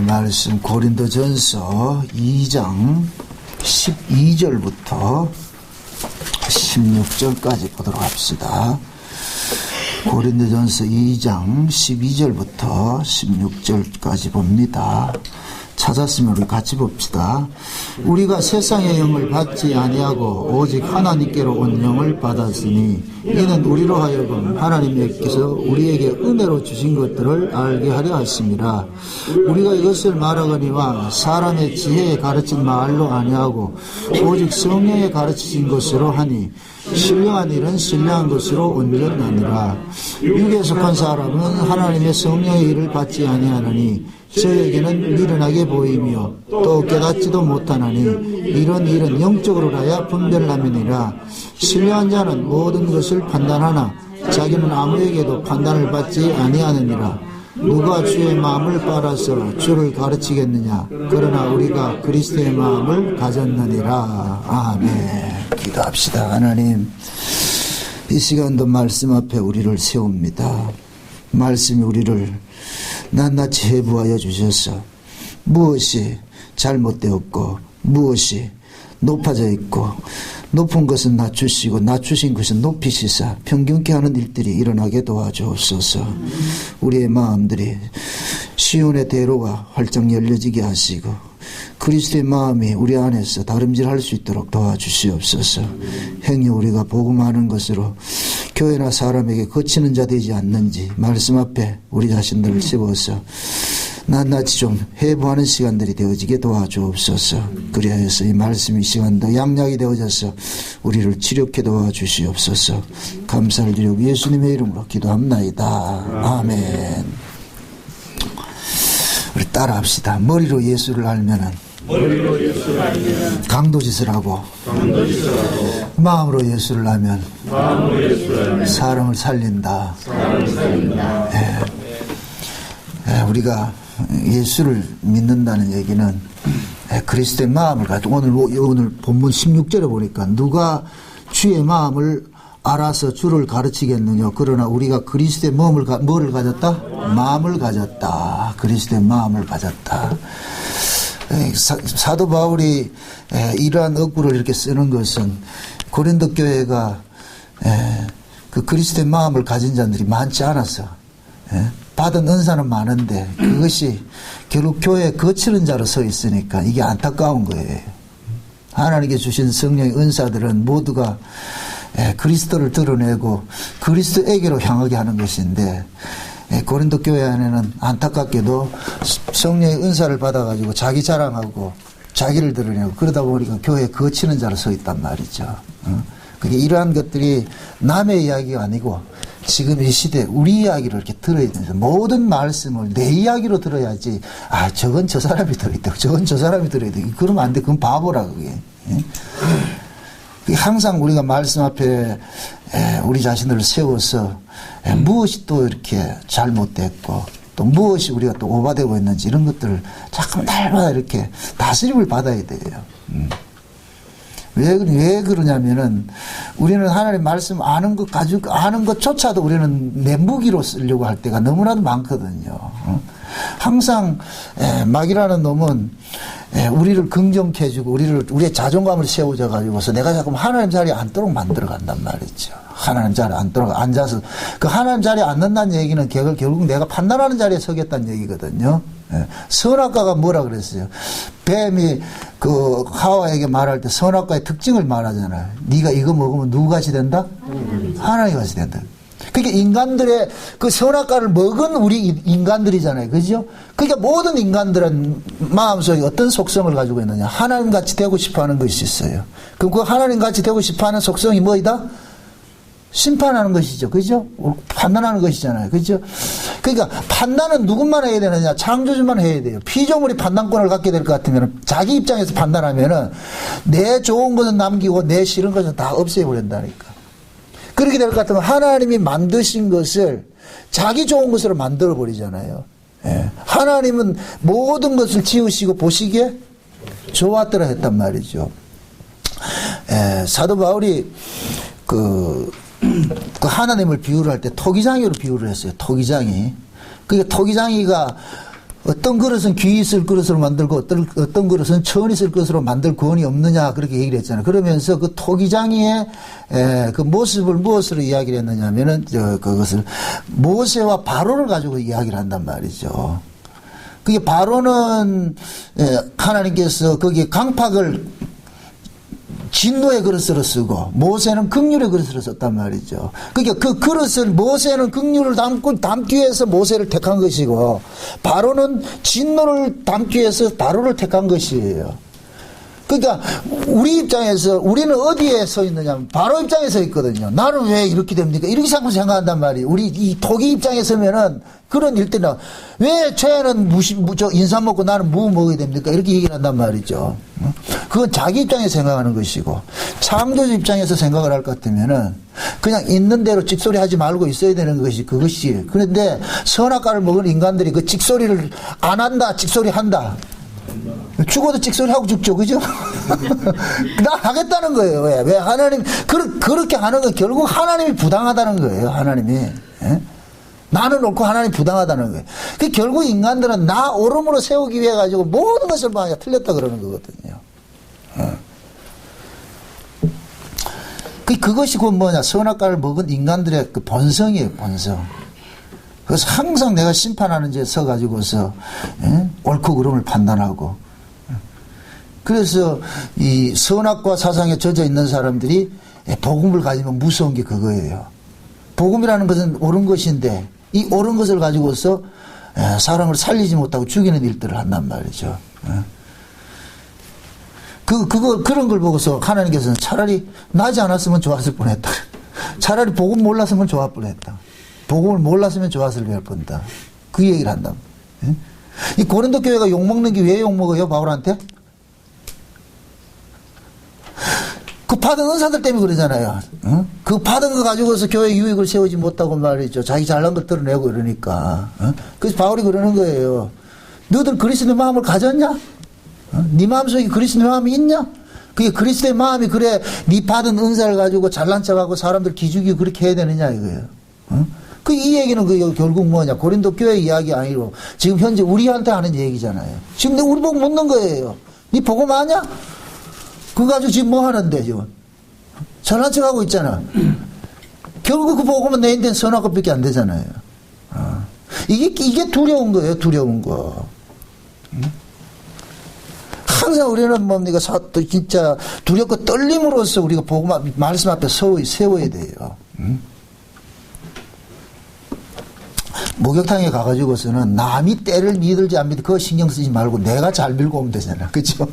말씀 고린도전서 2장 12절부터 16절까지 보도록 합시다. 고린도전서 2장 12절부터 16절까지 봅니다. 찾았으면 우리 같이 봅시다. 우리가 세상의 영을 받지 아니하고 오직 하나님께로 온 영을 받았으니 이는 우리로 하여금 하나님께서 우리에게 은혜로 주신 것들을 알게 하려 하심이라. 우리가 이것을 말하거니와 사람의 지혜에 가르친 말로 아니하고 오직 성령에 가르치신 것으로 하니 신령한 일은 신령한 것으로 온전하니라. 육에 속한 사람은 하나님의 성령의 일을 받지 아니하느니 저에게는 미련하게 보이며 또 깨닫지도 못하나니 이런 일은 영적으로라야 분별함이니라. 신령한 자는 모든 것을 판단하나 자기는 아무에게도 판단을 받지 아니하느니라. 누가 주의 마음을 빨아서 주를 가르치겠느냐. 그러나 우리가 그리스도의 마음을 가졌느니라. 아멘. 기도합시다. 하나님, 이 시간도 말씀 앞에 우리를 세웁니다. 말씀이 우리를 낱낱이 해부하여 주셔서 무엇이 잘못되었고 무엇이 높아져 있고 높은 것은 낮추시고 낮추신 것은 높이시사 평균케 하는 일들이 일어나게 도와주옵소서. 우리의 마음들이 시온의 대로가 활짝 열려지게 하시고 그리스도의 마음이 우리 안에서 다름질할 수 있도록 도와주시옵소서. 행여 우리가 복음하는 것으로 교회나 사람에게 거치는 자 되지 않는지 말씀 앞에 우리 자신들을 세워서 낱낱이 좀 해부하는 시간들이 되어지게 도와주옵소서. 그리하여서 이 말씀이 시간도 양약이 되어져서 우리를 치료케 도와주시옵소서. 감사를 드리고 예수님의 이름으로 기도합나이다. 아멘. 우리 따라합시다. 머리로 예수를 알면은 강도짓을 하고 마음으로 예수를 하면 사람을 살린다. 우리가 예수를 믿는다는 얘기는 그리스도의 마음을 가지고 오늘 본문 16절에 보니까 누가 주의 마음을 알아서 주를 가르치겠느냐. 그러나 우리가 그리스도의 뭐를 가졌다? 마음을 가졌다. 그리스도의 마음을 가졌다. 사도 바울이 이러한 어구를 이렇게 쓰는 것은 고린도 교회가 그 그리스도의 마음을 가진 자들이 많지 않아서 받은 은사는 많은데 그것이 결국 교회에 거치는 자로 서 있으니까 이게 안타까운 거예요. 하나님께 주신 성령의 은사들은 모두가 그리스도를 드러내고 그리스도에게로 향하게 하는 것인데 고린도 교회 안에는 안타깝게도 성령의 은사를 받아가지고 자기 자랑하고 자기를 드러내고 그러다 보니까 교회에 거치는 자로 서 있단 말이죠. 그게 이러한 것들이 남의 이야기가 아니고 지금 이 시대에 우리 이야기를 이렇게 들어야 되는데 모든 말씀을 내 이야기로 들어야지. 저건 저 사람이 들어있다. 저건 저 사람이 들어있다. 그러면 안 돼. 그건 바보라 그게. 항상 우리가 말씀 앞에 우리 자신들을 세워서 무엇이 또 이렇게 잘못됐고 또 무엇이 우리가 또 오바되고 있는지 이런 것들을 자꾸 날마다 이렇게 다스림을 받아야 돼요. 왜 그러냐면은 우리는 하나님 말씀 아는 것조차도 우리는 내 무기로 쓰려고 할 때가 너무나도 많거든요. 항상 마귀라는 놈은 우리를 긍정케 해주고 우리의 자존감을 세워져 가지고서 내가 자꾸 하나님 자리에 앉도록 만들어 간단 말이죠. 하나님 자리에 앉아서 그 하나님 자리에 앉는다는 얘기는 결국 내가 판단하는 자리에 서겠다는 얘기거든요. 선악과가 뭐라 그랬어요? 뱀이 그 하와에게 말할 때 선악과의 특징을 말하잖아요. 네가 이거 먹으면 누구같이 된다? 하나님같이 된다. 그러니까 인간들의 그 선악과를 먹은 우리 인간들이잖아요. 그죠? 그러니까 모든 인간들은 마음속에 어떤 속성을 가지고 있느냐? 하나님같이 되고 싶어 하는 것이 있어요. 그럼 그 하나님같이 되고 싶어 하는 속성이 뭐이다? 심판하는 것이죠. 그죠? 판단하는 것이잖아요. 그죠? 그러니까 판단은 누구만 해야 되느냐? 창조주만 해야 돼요. 피조물이 판단권을 갖게 될 것 같으면 자기 입장에서 판단하면은 내 좋은 것은 남기고 내 싫은 것은 다 없애버린다니까. 그렇게 될 것 같으면 하나님이 만드신 것을 자기 좋은 것으로 만들어버리잖아요. 하나님은 모든 것을 지으시고 보시기에 좋았더라 했단 말이죠. 사도 바울이 그 하나님을 비유를 할 때 토기장이로 비유를 했어요. 토기장이. 그러니까 토기장이가 어떤 그릇은 귀 있을 그릇으로 만들고 어떤 그릇은 천 있을 그릇으로 만들 권이 없느냐 그렇게 얘기를 했잖아요. 그러면서 그 토기장이의 그 모습을 무엇으로 이야기를 했느냐면은 그것을 모세와 바로를 가지고 이야기를 한단 말이죠. 그게 바로는 하나님께서 거기에 강팍을 진노의 그릇으로 쓰고 모세는 긍휼의 그릇으로 썼단 말이죠. 그러니까 그 그릇은 모세는 긍휼을 담기 위해서 모세를 택한 것이고 바로는 진노를 담기 위해서 바로를 택한 것이에요. 그러니까 우리 입장에서 우리는 어디에 서 있느냐 바로 입장에 서 있거든요. 나는 왜 이렇게 됩니까? 이렇게 자꾸 생각한단 말이에요. 우리 이 토기 입장에 서면은 그런 일 때는 왜 쟤는 인삼 먹고 나는 무 먹어야 됩니까? 이렇게 얘기를 한단 말이죠. 그건 자기 입장에서 생각하는 것이고 창조주 입장에서 생각을 할 것 같으면은 그냥 있는 대로 찍소리 하지 말고 있어야 되는 것이 그것이. 그런데 선악과를 먹은 인간들이 그 찍소리를 안 한다, 찍소리 한다. 죽어도 찍소리 하고 죽죠, 그죠? 나 하겠다는 거예요. 왜 하나님 그렇게 하는 건 결국 하나님이 부당하다는 거예요. 하나님이. 예? 나는 옳고 하나님 부당하다는 거예요. 그 결국 인간들은 나 오름으로 세우기 위해 가지고 모든 것을 만약 틀렸다 그러는 거거든요. 그것이 그 뭐냐 선악과를 먹은 인간들의 그 본성이에요, 본성. 그래서 항상 내가 심판하는 데에 서 가지고서 옳고 그름을 판단하고. 그래서 이 선악과 사상에 젖어 있는 사람들이 복음을 가지면 무서운 게 그거예요. 복음이라는 것은 옳은 것인데 이 옳은 것을 가지고서 사람을 살리지 못하고 죽이는 일들을 한단 말이죠. 그런 걸 보고서 하나님께서는 차라리 나지 않았으면 좋았을 뻔했다. 차라리 복음 몰랐으면 좋았을 뻔했다. 복음을 몰랐으면 좋았을 뻔했다. 그 얘기를 한다. 이 고린도 교회가 욕먹는 게 왜 욕먹어요, 바울한테? 그 받은 은사들 때문에 그러잖아요. 그 받은 거 가지고서 교회 유익을 세우지 못하고 말이죠. 자기 잘난 것 드러내고 그러니까. 그래서 바울이 그러는 거예요. 너들 그리스도의 마음을 가졌냐? 네 마음속에 그리스도의 마음이 있냐? 그게 그리스도의 마음이 그래 네 받은 은사를 가지고 잘난 척하고 사람들 기죽이고 그렇게 해야 되느냐 이거예요. 이 얘기는 결국 뭐냐 고린도 교회 이야기 아니고 지금 현재 우리한테 하는 얘기잖아요. 지금 우리 보고 묻는 거예요. 네 복음 아냐? 그거 가지고 지금 뭐 하는데 지금 잘난 척하고 있잖아. 결국 그 복음은 내 인생 선악과밖에 안 되잖아요. 이게 두려운 거예요. 두려운 거. 항상 우리는 뭡니까 진짜 두렵고 떨림으로써 우리가 복음 말씀 앞에 세워야 돼요. 목욕탕에 가가지고서는 남이 때를 믿을지 안 믿을지 그거 신경 쓰지 말고 내가 잘 밀고 오면 되잖아. 그죠?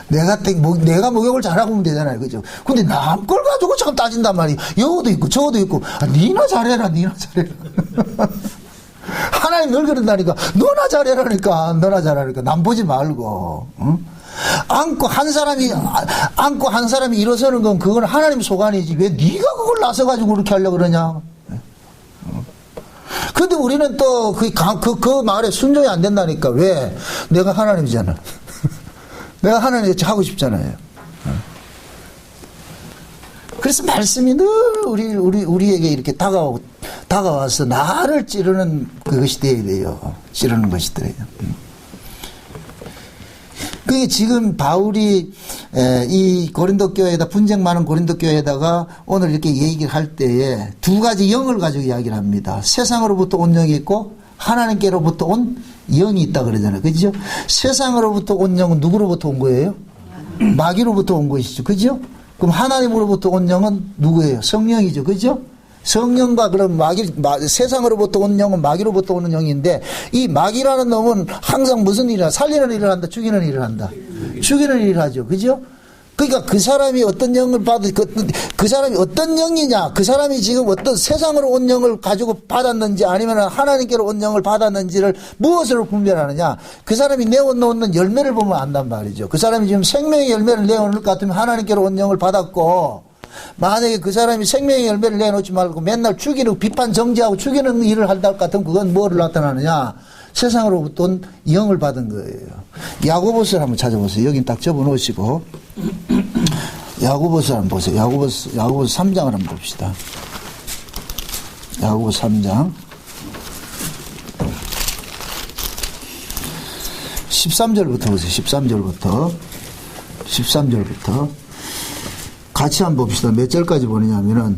내가 목욕을 잘하고 오면 되잖아요. 그죠? 근데 남 걸 가지고 참 따진단 말이에요. 여기도 있고 저도 있고 니나 잘해라. 하나님 늘 그런다니까 너나 잘하니까 남 보지 말고 안고 한 사람이 일어서는 건 그건 하나님 소관이지 왜 네가 그걸 나서 가지고 그렇게 하려고 그러냐. 근데 우리는 또 그 말에 순종이 안 된다니까. 왜? 내가 하나님이잖아. 내가 하나님 하고 싶잖아요. 그래서 말씀이 늘 우리에게 이렇게 다가와서 나를 찌르는 그것이 돼야 돼요. 찌르는 것이 돼요. 그게 지금 바울이 이 고린도 교회에다 분쟁 많은 고린도 교회에다가 오늘 이렇게 얘기를 할 때에 두 가지 영을 가지고 이야기를 합니다. 세상으로부터 온 영이 있고 하나님께로부터 온 영이 있다 그러잖아요. 그죠? 세상으로부터 온 영은 누구로부터 온 거예요? 마귀로부터 온 것이죠. 그죠? 그럼 하나님으로부터 온 영은 누구예요? 성령이죠. 그죠? 성령과 그런 세상으로부터 온 영은 마귀로부터 오는 영인데 이 마귀라는 놈은 항상 무슨 일을 살리는 일을 한다, 죽이는 일을 한다. 죽이는 일을 하죠. 그죠? 그러니까 그 사람이 어떤 영을 그 사람이 어떤 영이냐, 그 사람이 지금 어떤 세상으로 온 영을 가지고 받았는지 아니면 하나님께로 온 영을 받았는지를 무엇으로 분별하느냐. 그 사람이 내어놓는 열매를 보면 안단 말이죠. 그 사람이 지금 생명의 열매를 내어놓을 것 같으면 하나님께로 온 영을 받았고, 만약에 그 사람이 생명의 열매를 내놓지 말고 맨날 죽이는 비판 정지하고 죽이는 일을 한다 것 같으면 그건 뭐를 나타나느냐. 세상으로부터 온 영을 받은 거예요. 야고보서를 한번 찾아보세요. 여긴 딱 접어놓으시고 야고보서 한번 보세요. 야고보서 3장을 한번 봅시다. 야고보 3장 13절부터 보세요. 13절부터. 같이 한번 봅시다. 몇 절까지 보느냐면은,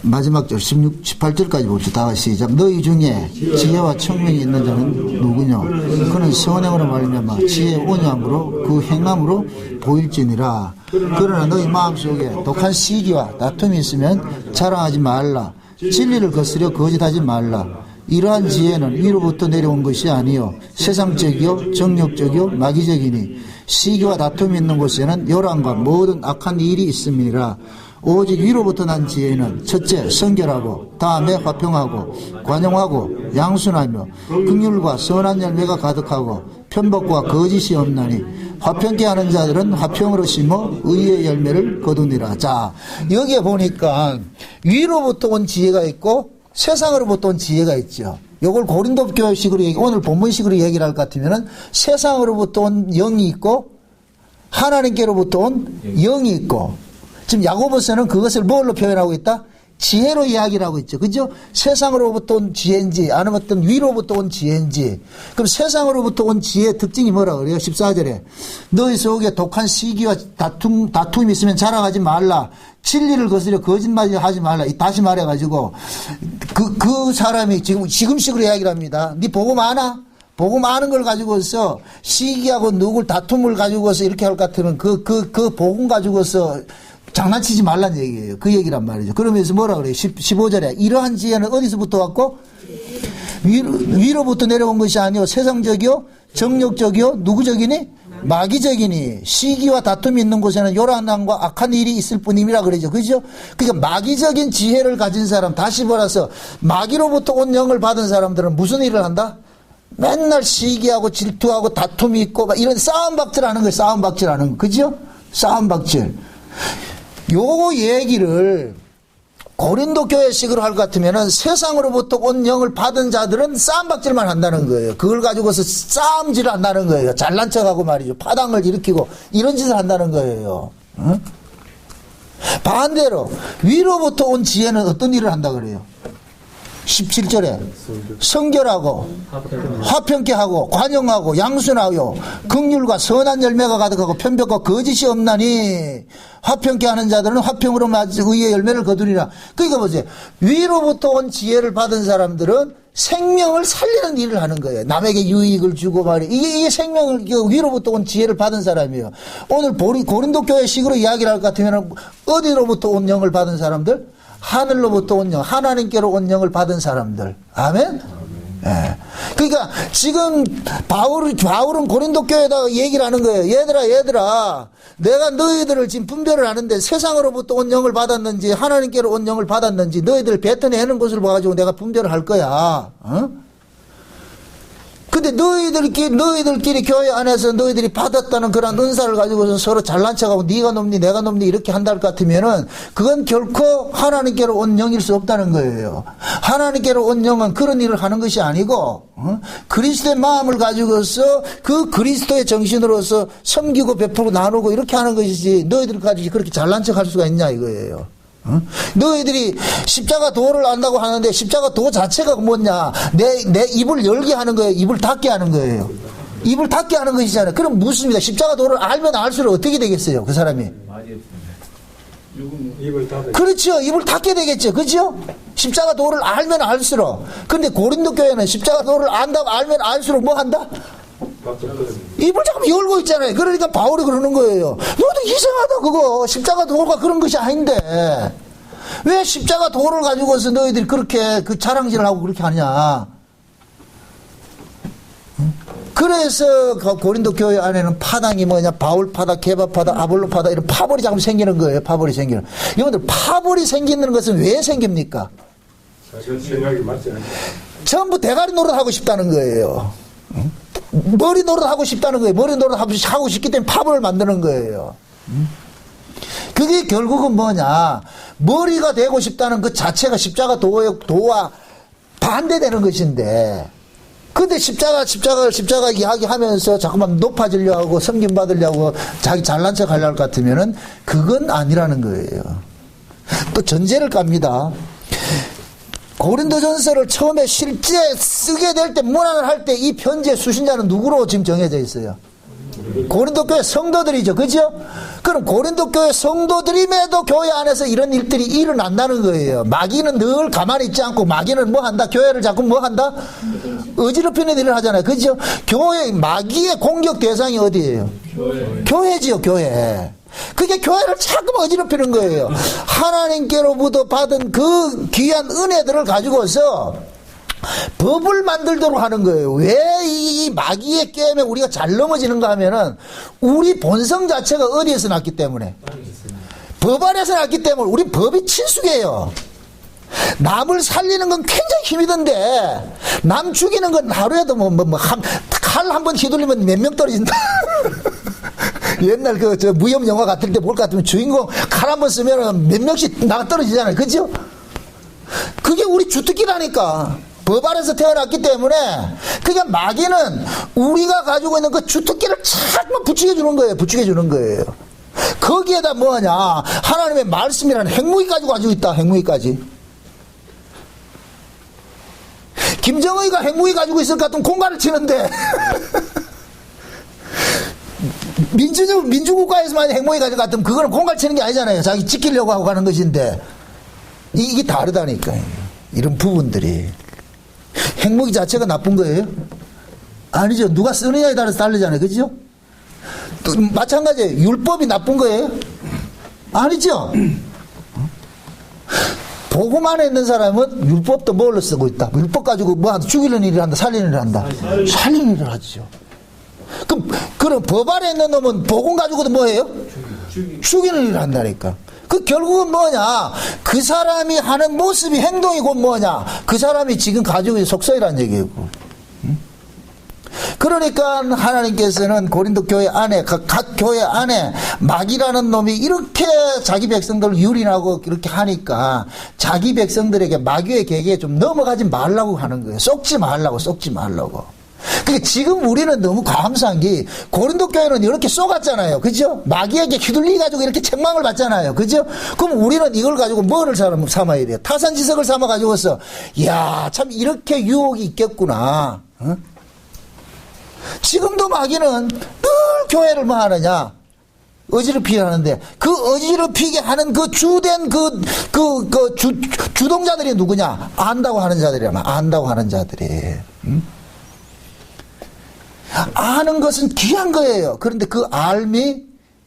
마지막 절 18절까지 봅시다. 다 같이 시작. 너희 중에 지혜와 청명이 있는 자는 누구냐? 그는 선행으로 말미암아 지혜의 온유함으로 그 행함으로 보일지니라. 그러나 너희 마음속에 독한 시기와 다툼이 있으면 자랑하지 말라. 진리를 거스려 거짓하지 말라. 이러한 지혜는 위로부터 내려온 것이 아니요 세상적이요 정욕적이요 마귀적이니 시기와 다툼이 있는 곳에는 요란과 모든 악한 일이 있음이니라. 오직 위로부터 난 지혜는 첫째 성결하고 다음에 화평하고 관용하고 양순하며 긍휼과 선한 열매가 가득하고 편복과 거짓이 없나니 화평케 하는 자들은 화평으로 심어 의의 열매를 거두니라. 자, 여기에 보니까 위로부터 온 지혜가 있고 세상으로부터 온 지혜가 있죠. 요걸 고린도 교회식으로 오늘 본문식으로 얘기를 할 것 같으면은 세상으로부터 온 영이 있고 하나님께로부터 온 영이 있고, 지금 야고보서는 그것을 뭘로 표현하고 있다? 지혜로 이야기를 하고 있죠. 그죠? 세상으로부터 온 지혜인지 아니면 어떤 위로부터 온 지혜인지. 그럼 세상으로부터 온 지혜의 특징이 뭐라 그래요? 14절에 너희 속에 독한 시기와 다툼이 있으면 자랑하지 말라. 진리를 거스려 거짓말하지 말라. 다시 말해가지고 그 사람이 지금식으로 이야기를 합니다. 네 복음 아나? 복음 아는 걸 가지고서 시기하고 누굴 다툼을 가지고서 이렇게 할 것 같으면 그 복음 가지고서 장난치지 말란 얘기예요. 그 얘기란 말이죠. 그러면서 뭐라 그래요? 15절에 이러한 지혜는 어디서부터 왔고? 위로부터 내려온 것이 아니요 세상적이요 정욕적이요 누구적이니? 마귀적이니 시기와 다툼이 있는 곳에는 요란함과 악한 일이 있을 뿐임이라 그러죠. 그죠? 그러니까 마귀적인 지혜를 가진 사람, 다시 말해서 마귀로부터 온 영을 받은 사람들은 무슨 일을 한다? 맨날 시기하고 질투하고 다툼이 있고 막 이런 싸움박질하는 거예요. 싸움박질하는 거. 그죠? 싸움박질. 요 얘기를 고린도 교회식으로 할 것 같으면은 세상으로부터 온 영을 받은 자들은 싸움박질만 한다는 거예요. 그걸 가지고서 싸움질을 한다는 거예요. 잘난 척하고 말이죠. 파당을 일으키고 이런 짓을 한다는 거예요. 응? 반대로 위로부터 온 지혜는 어떤 일을 한다 그래요? 17절에 성결하고 화평케 하고 관용하고 양순하여 긍휼과 선한 열매가 가득하고 편벽과 거짓이 없나니 화평케 하는 자들은 화평으로 맞이 의의 열매를 거두리라. 그러니까 보세요. 위로부터 온 지혜를 받은 사람들은 생명을 살리는 일을 하는 거예요. 남에게 유익을 주고 말이에요. 이게 생명을 위로부터 온 지혜를 받은 사람이에요. 오늘 고린도 교회식으로 이야기를 할 것 같으면 어디로부터 온 영을 받은 사람들? 하늘로부터 온 영, 하나님께로 온 영을 받은 사람들. 아멘? 예. 그러니까 지금 바울은 고린도 교회에다가 얘기를 하는 거예요. 얘들아, 내가 너희들을 지금 분별을 하는데 세상으로부터 온 영을 받았는지 하나님께로 온 영을 받았는지 너희들 뱉어내는 것을 봐가지고 내가 분별을 할 거야. 근데 너희들끼리 교회 안에서 너희들이 받았다는 그런 은사를 가지고서 서로 잘난 척하고 네가 놈니 내가 놈니 이렇게 한다 할 것 같으면은 그건 결코 하나님께로 온 영일 수 없다는 거예요. 하나님께로 온 영은 그런 일을 하는 것이 아니고 그리스도의 마음을 가지고서 그 그리스도의 정신으로서 섬기고 베풀고 나누고 이렇게 하는 것이지 너희들까지 그렇게 잘난 척할 수가 있냐 이거예요. 너희들이 십자가 도를 안다고 하는데 십자가 도 자체가 뭐냐? 내 입을 열게 하는 거예요. 입을 닫게 하는 거예요. 입을 닫게 하는 것이잖아요. 그럼 묻습니다. 십자가 도를 알면 알수록 어떻게 되겠어요? 그 사람이. 그렇죠. 입을 닫게 되겠죠. 그죠? 십자가 도를 알면 알수록. 근데 고린도 교회는 십자가 도를 안다고 알면 알수록 뭐 한다? 입을 자꾸 열고 있잖아요. 그러니까 바울이 그러는 거예요. 너도 이상하다 그거. 십자가 도가 그런 것이 아닌데 왜 십자가 도를 가지고서 너희들이 그렇게 그 자랑질을 하고 그렇게 하냐. 그래서 고린도 교회 안에는 파당이 뭐냐, 바울 파당, 게바 파당, 아볼로 파당 이런 파벌이 자꾸 생기는 거예요. 파벌이 생기는. 여러분들 파벌이 생기는 것은 왜 생깁니까? 사실 생각이 맞지 않아요. 전부 대가리 노릇하고 싶다는 거예요. 머리 노릇하고 싶다는 거예요. 머리 노릇하고 싶기 때문에 파벌을 만드는 거예요. 그게 결국은 뭐냐, 머리가 되고 싶다는 그 자체가 십자가 도와 반대되는 것인데, 근데 십자가 이야기하면서 자꾸만 높아지려고 하고 섬김 받으려고 자기 잘난 척 하려고 같으면은 그건 아니라는 거예요. 또 전제를 깝니다. 고린도전서를 처음에 실제 쓰게 될 때 문안을 할 때 이 편지의 수신자는 누구로 지금 정해져 있어요? 고린도 교회 성도들이죠. 그죠? 그럼 고린도 교회 성도들임에도 교회 안에서 이런 일들이 일어난다는 거예요. 마귀는 늘 가만히 있지 않고 마귀는 뭐 한다? 교회를 자꾸 뭐 한다? 어지럽히는 일을 하잖아요. 그죠? 교회, 마귀의 공격 대상이 어디예요? 교회지요, 교회. 그게 교회를 자꾸 어지럽히는 거예요. 하나님께로부터 받은 그 귀한 은혜들을 가지고서 법을 만들도록 하는 거예요. 왜 이 마귀의 게임에 우리가 잘 넘어지는가 하면은 우리 본성 자체가 어디에서 났기 때문에, 법 안에서 났기 때문에 우리 법이 친숙해요. 남을 살리는 건 굉장히 힘이 든데 남 죽이는 건 하루에도 칼 한 번 휘둘리면 몇 명 떨어진다. 옛날 저 무협 영화 같을 때 볼 것 같으면 주인공 칼 한 번 쓰면 몇 명씩 나가 떨어지잖아요. 그죠? 그게 우리 주특기라니까. 법 안에서 태어났기 때문에 그게 마귀는 우리가 가지고 있는 그 주특기를 자꾸만 부추겨 주는 거예요. 부추겨 주는 거예요. 거기에다 뭐하냐? 하나님의 말씀이라는 핵무기까지 가지고 있다. 핵무기까지. 김정은이가 핵무기 가지고 있을 것 같으면 공갈을 치는데 민주국가에서만 핵무기 가지고 같으면 그거는 공갈 치는 게 아니잖아요. 자기 지키려고 하고 가는 것인데 이게 다르다니까요. 이런 부분들이. 핵무기 자체가 나쁜 거예요? 아니죠. 누가 쓰느냐에 따라서 다르잖아요. 그죠? 또 마찬가지예요. 율법이 나쁜 거예요? 아니죠. 복음 안에 있는 사람은 율법도 뭘로 쓰고 있다. 율법 가지고 뭐 한다. 죽이는 일을 한다. 살리는 일을 한다. 살리는 일을 하죠. 그럼 법 안에 있는 놈은 복음 가지고도 뭐 해요? 죽이는 일을 한다니까. 그 결국은 뭐냐? 그 사람이 하는 모습이 행동이 곧 뭐냐? 그 사람이 지금 가지고 있는 속성이라는 얘기고. 그러니까 하나님께서는 고린도 교회 안에 각 교회 안에 마귀라는 놈이 이렇게 자기 백성들을 유린하고 이렇게 하니까 자기 백성들에게 마귀의 계기에 좀 넘어가지 말라고 하는 거예요. 속지 말라고. 그러니까 지금 우리는 너무 감사한 게 고린도 교회는 이렇게 쏘갔잖아요. 그죠? 마귀에게 휘둘리 가지고 이렇게 책망을 받잖아요. 그죠? 그럼 우리는 이걸 가지고 뭐를 삼아야 돼요? 타산지석을 삼아 가지고서 이야 참 이렇게 유혹이 있겠구나. 어? 지금도 마귀는 늘 교회를 뭐 하느냐? 어지럽히게 하는데 그 어지럽히게 하는 그 주된 주동자들이 누구냐? 안다고 하는 자들이야. 안다고 하는 자들이. 아는 것은 귀한 거예요. 그런데 그 알미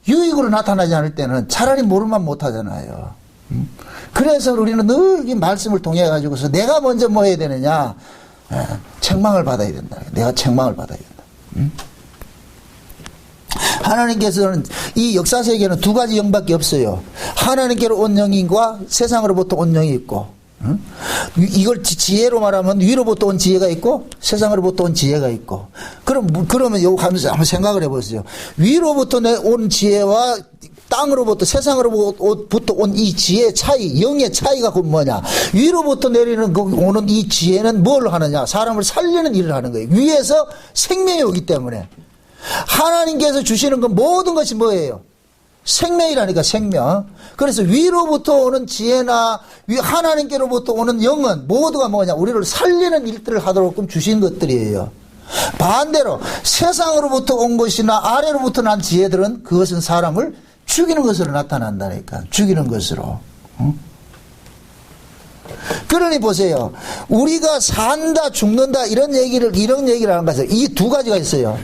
유익으로 나타나지 않을 때는 차라리 모르면 못하잖아요. 그래서 우리는 늘 이 말씀을 통해 가지고서 내가 먼저 뭐 해야 되느냐? 책망을 받아야 된다. 내가 책망을 받아야 된다. 하나님께서는 이 역사 세계는 두 가지 영밖에 없어요. 하나님께로 온 영과 세상으로부터 온 영이 있고, 이걸 지혜로 말하면 위로부터 온 지혜가 있고 세상으로부터 온 지혜가 있고. 그러면 요거 하면서 한번 생각을 해보세요. 위로부터 온 지혜와 땅으로부터 세상으로부터 온 이 지혜의 차이, 영의 차이가 곧 뭐냐? 위로부터 내리는 오는 이 지혜는 뭘 하느냐? 사람을 살리는 일을 하는 거예요. 위에서 생명이 오기 때문에. 하나님께서 주시는 건 모든 것이 뭐예요? 생명이라니까, 생명. 그래서 위로부터 오는 지혜나 하나님께로부터 오는 영은 모두가 뭐냐? 우리를 살리는 일들을 하도록 주신 것들이에요. 반대로 세상으로부터 온 것이나 아래로부터 난 지혜들은 그것은 사람을 죽이는 것으로 나타난다니까. 죽이는 것으로. 그러니 보세요. 우리가 산다, 죽는다, 이런 얘기를 하는 것은 이 두 가지가 있어요.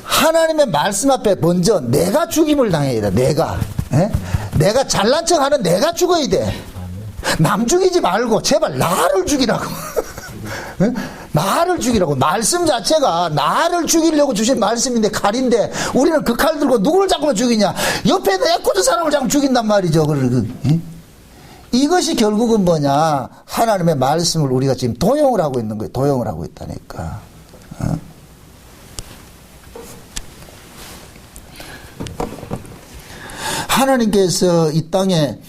하나님의 말씀 앞에 먼저 내가 죽임을 당해야 돼. 내가 잘난 척 하는 내가 죽어야 돼. 남 죽이지 말고 제발 나를 죽이라고. 나를 죽이라고. 말씀 자체가 나를 죽이려고 주신 말씀인데, 칼인데 우리는 그 칼 들고 누구를 자꾸만 죽이냐? 옆에 내꽂은 사람을 자꾸 죽인단 말이죠. 이것이 결국은 뭐냐? 하나님의 말씀을 우리가 지금 도용을 하고 있는 거예요. 도용을 하고 있다니까. 하나님께서 이 땅에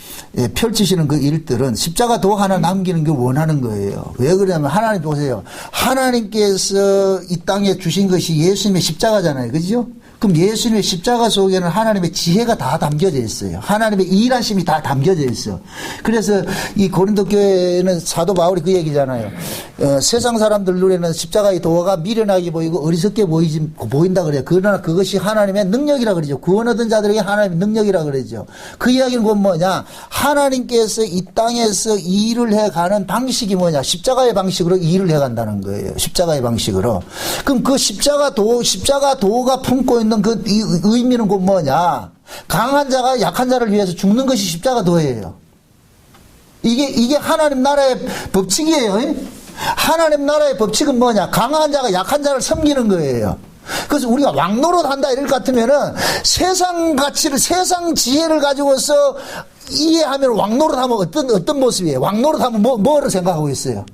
펼치시는 그 일들은 십자가 도 하나 남기는 게 원하는 거예요. 왜 그러냐면 하나님 보세요. 하나님께서 이 땅에 주신 것이 예수님의 십자가잖아요. 그죠? 그럼 예수님의 십자가 속에는 하나님의 지혜가 다 담겨져 있어요. 하나님의 일하심이 다 담겨져 있어요. 그래서 이 고린도 교회는 사도 바울이 그 얘기잖아요. 세상 사람들 눈에는 십자가의 도가 미련하게 보이고 어리석게 보인다 그래요. 그러나 그것이 하나님의 능력이라 그러죠. 구원 얻은 자들에게 하나님의 능력이라 그러죠. 그 이야기는 곧 뭐냐? 하나님께서 이 땅에서 일을 해가는 방식이 뭐냐? 십자가의 방식으로 일을 해간다는 거예요. 십자가의 방식으로. 그럼 그 십자가 도가 품고 있는 그 의미는 곧 뭐냐? 강한 자가 약한 자를 위해서 죽는 것이 십자가 도예요. 이게 하나님 나라의 법칙이에요. 하나님 나라의 법칙은 뭐냐? 강한 자가 약한 자를 섬기는 거예요. 그래서 우리가 왕노릇 한다 이럴 것 같으면은 세상 가치를, 세상 지혜를 가지고서 이해하면 왕노릇 하면 어떤 모습이에요? 왕노릇 하면 뭐를 생각하고 있어요?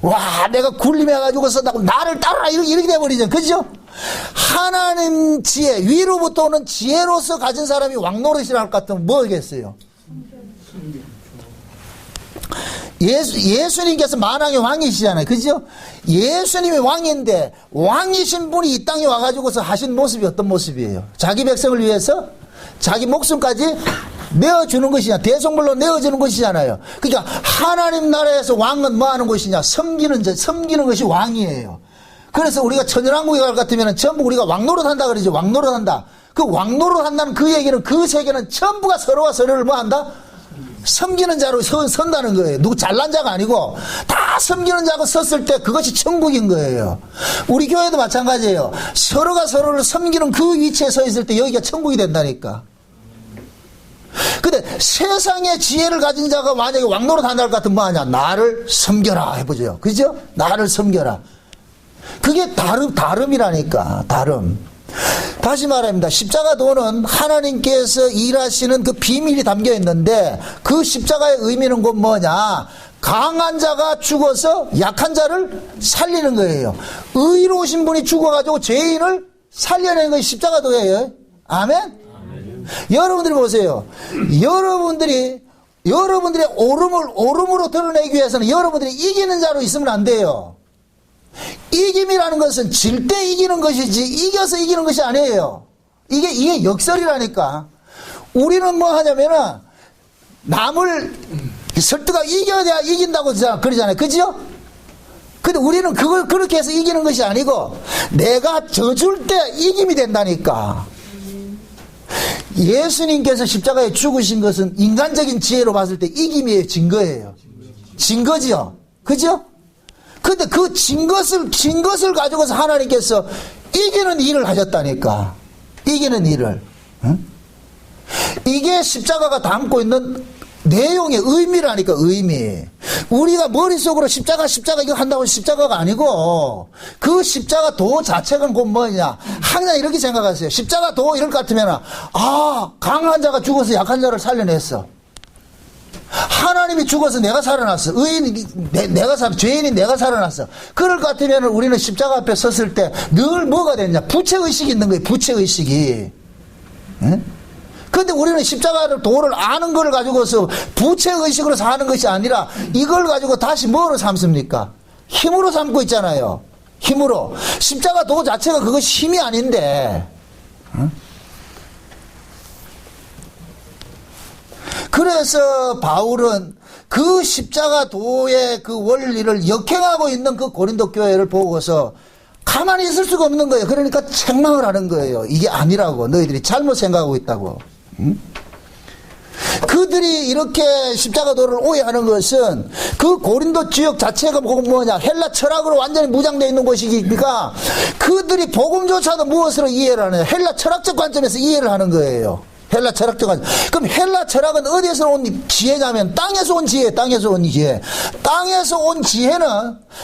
와, 내가 굴림해가지고서 나를 따르라 이렇게 돼버리죠. 그죠? 하나님 지혜, 위로부터 오는 지혜로서 가진 사람이 왕노릇이라 할 것 같으면 뭐겠어요? 예수님께서 만왕의 왕이시잖아요. 그죠? 예수님이 왕인데 왕이신 분이 이 땅에 와가지고서 하신 모습이 어떤 모습이에요? 자기 백성을 위해서 자기 목숨까지 내어주는 것이냐, 대속물로 내어주는 것이잖아요. 그러니까 하나님 나라에서 왕은 뭐 하는 것이냐? 섬기는 것이 왕이에요. 그래서 우리가 천연왕국에 갈 것 같으면 전부 우리가 왕노릇 한다 그러죠. 왕노릇 한다. 그 왕노릇 한다는 그 얘기는 그 세계는 전부가 서로가 서로를 뭐 한다? 섬기는 자로 선다는 거예요. 누구 잘난 자가 아니고 다 섬기는 자가 섰을 때 그것이 천국인 거예요. 우리 교회도 마찬가지예요. 서로가 서로를 섬기는 그 위치에 서 있을 때 여기가 천국이 된다니까. 근데 세상의 지혜를 가진 자가 만약에 왕노릇 한다 할 것 같으면 뭐하냐? 나를 섬겨라 해보죠. 그죠? 나를 섬겨라. 그게 다름이라니까. 다름. 다시 말합니다. 십자가도는 하나님께서 일하시는 그 비밀이 담겨 있는데 그 십자가의 의미는 곧 뭐냐? 강한 자가 죽어서 약한 자를 살리는 거예요. 의로우신 분이 죽어가지고 죄인을 살려내는 것이 십자가도예요. 아멘? 여러분들이 보세요. 여러분들의 오름으로 드러내기 위해서는 여러분들이 이기는 자로 있으면 안 돼요. 이김이라는 것은 질 때 이기는 것이지 이겨서 이기는 것이 아니에요. 이게 역설이라니까. 우리는 뭐 하냐면은 남을 설득하고 이겨야 이긴다고 그러잖아요. 그죠? 근데 우리는 그걸 그렇게 해서 이기는 것이 아니고 내가 져줄 때 이김이 된다니까. 예수님께서 십자가에 죽으신 것은 인간적인 지혜로 봤을 때 이김이에요? 진 거예요? 진 거지요? 그죠? 근데 그 진 것을 가지고서 하나님께서 이기는 일을 하셨다니까. 이기는 일을. 응? 이게 십자가가 담고 있는 내용의 의미라니까, 의미. 우리가 머릿속으로 십자가 이거 한다고 십자가가 아니고, 그 십자가 도 자체가 곧 뭐냐. 항상 이렇게 생각하세요. 십자가 도 이럴 것 같으면, 강한 자가 죽어서 약한 자를 살려냈어. 하나님이 죽어서 내가 살아났어. 죄인이 내가 살아났어. 그럴 것 같으면 우리는 십자가 앞에 섰을 때 늘 뭐가 됐냐? 부채의식이 있는 거예요. 부채의식이. 그런데 우리는 십자가를 도를 아는 걸 가지고서 부채의식으로 사는 것이 아니라 이걸 가지고 다시 뭐로 삼습니까? 힘으로 삼고 있잖아요. 힘으로. 십자가 도 자체가 그것이 힘이 아닌데. 그래서 바울은 그 십자가 도의 그 원리를 역행하고 있는 그 고린도 교회를 보고서 가만히 있을 수가 없는 거예요. 그러니까 책망을 하는 거예요. 이게 아니라고. 너희들이 잘못 생각하고 있다고. 그들이 이렇게 십자가 도를 오해하는 것은 그 고린도 지역 자체가 뭐냐? 헬라 철학으로 완전히 무장되어 있는 곳이니까 그들이 복음조차도 무엇으로 이해를 하느냐? 헬라 철학적 관점에서 이해를 하는 거예요. 헬라 철학적 관점. 그럼 헬라 철학은 어디에서 온 지혜냐면 땅에서 온 지혜, 땅에서 온 지혜. 땅에서 온 지혜는